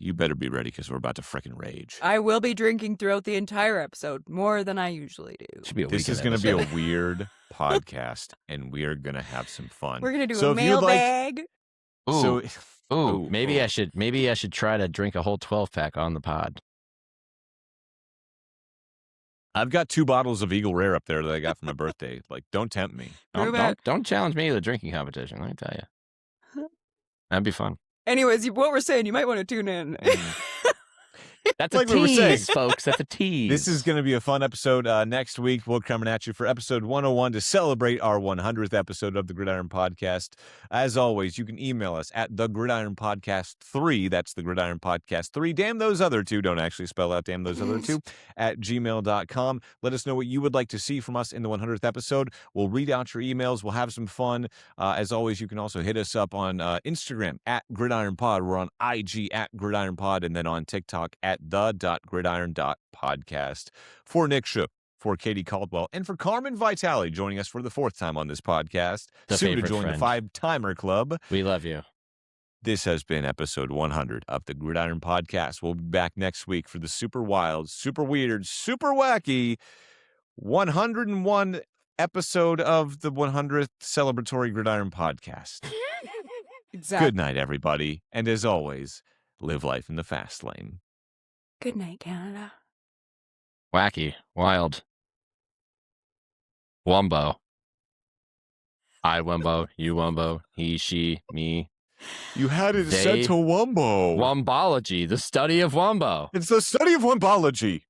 you better be ready because we're about to frickin' rage. I will be drinking throughout the entire episode, more than I usually do. Should be This is going to be a weird podcast, and we are going to have some fun. We're going to do a mailbag. Maybe I should try to drink a whole 12-pack on the pod. I've got 2 bottles of Eagle Rare up there that I got for my birthday. Like, don't tempt me. Don't challenge me to the drinking competition, let me tell you. That'd be fun. Anyways, what we're saying, you might want to tune in. That's like a tease, folks. That's a tease. This is going to be a fun episode. Next week, we're coming at you for episode 101 to celebrate our 100th episode of the Gridiron Podcast. As always, you can email us at thegridironpodcast3. That's the Gridiron Podcast 3. Damn those other 2. Don't actually spell out damn those other 2 at gmail.com. Let us know what you would like to see from us in the 100th episode. We'll read out your emails. We'll have some fun. As always, you can also hit us up on Instagram at GridironPod. We're on IG at GridironPod, and then on TikTok at the.gridiron.podcast. For Nick Shook, for Katie Caldwell, and for Carmen Vitali, joining us for the 4th time on this podcast. Soon to join the 5-timer club. We love you. This has been episode 100 of the Gridiron Podcast. We'll be back next week for the super wild, super weird, super wacky 101 episode of the 100th celebratory Gridiron Podcast. Exactly. Good night, everybody. And as always, live life in the fast lane. Good night, Canada. Wacky, wild. Wumbo. I Wumbo, you Wumbo, he, she, me. You had it set to Wumbo. Wumbology, the study of Wumbo. It's the study of Wumbology.